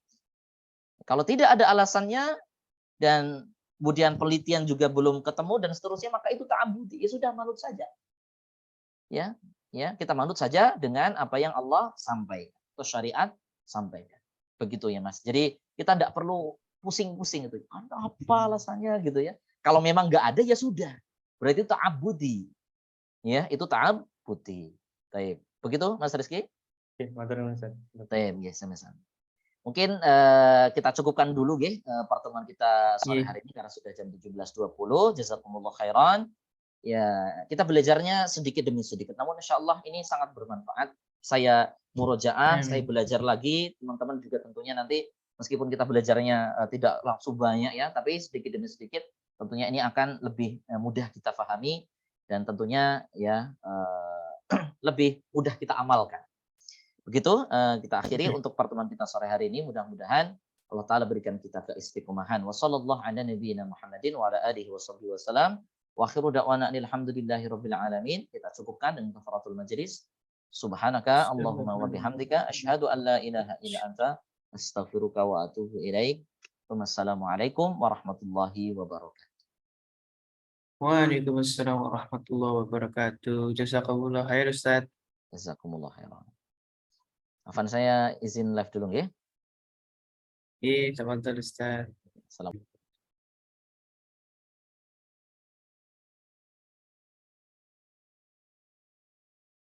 Kalau tidak ada alasannya, dan kemudian penelitian juga belum ketemu, dan seterusnya, maka itu ta'abbudi. Ya sudah, manut saja. Ya, kita manut saja dengan apa yang Allah sampaikan atau syariat sampaikan. Begitu ya Mas. Jadi kita tidak perlu pusing-pusing itu. Apa alasannya gitu ya. Kalau memang nggak ada ya sudah. Berarti itu ta'abbudi. Ya, itu ta'abbudi. Baik. Begitu Mas Rizky? Oke, matur nuwun Ustaz. Baik, ya sama-sama. Mungkin kita cukupkan dulu pertemuan kita sore hari ini karena sudah jam 17.20. Jazakumullah khairan. Ya, kita belajarnya sedikit demi sedikit. Namun insya Allah ini sangat bermanfaat. Saya murojaah, saya belajar lagi. Teman-teman juga tentunya nanti meskipun kita belajarnya tidak langsung banyak ya, tapi sedikit demi sedikit tentunya ini akan lebih mudah kita pahami dan tentunya ya lebih mudah kita amalkan. Begitu kita akhiri untuk pertemuan kita sore hari ini. Mudah-mudahan Allah Ta'ala berikan kita keistiqomahan. Wassallallahu ala nabiyyina Muhammadin wa ala alihi washabbihi wasallam. Wa akhiru da'wana alhamdulillahi rabbil alamin. Kita cukupkan dengan kafaratul majlis. Subhanaka Allahumma wa bihamdika asyhadu an la ilaha illa anta astaghfiruka wa atubu ilaik. Wassalamualaikum warahmatullahi wabarakatuh. Waalaikumsalam warahmatullahi wabarakatuh. Jazakallah khair Ustaz. Jazakumullah khairan. Afan saya izin live dulu ya. Iya, sama Ustaz. Assalamualaikum.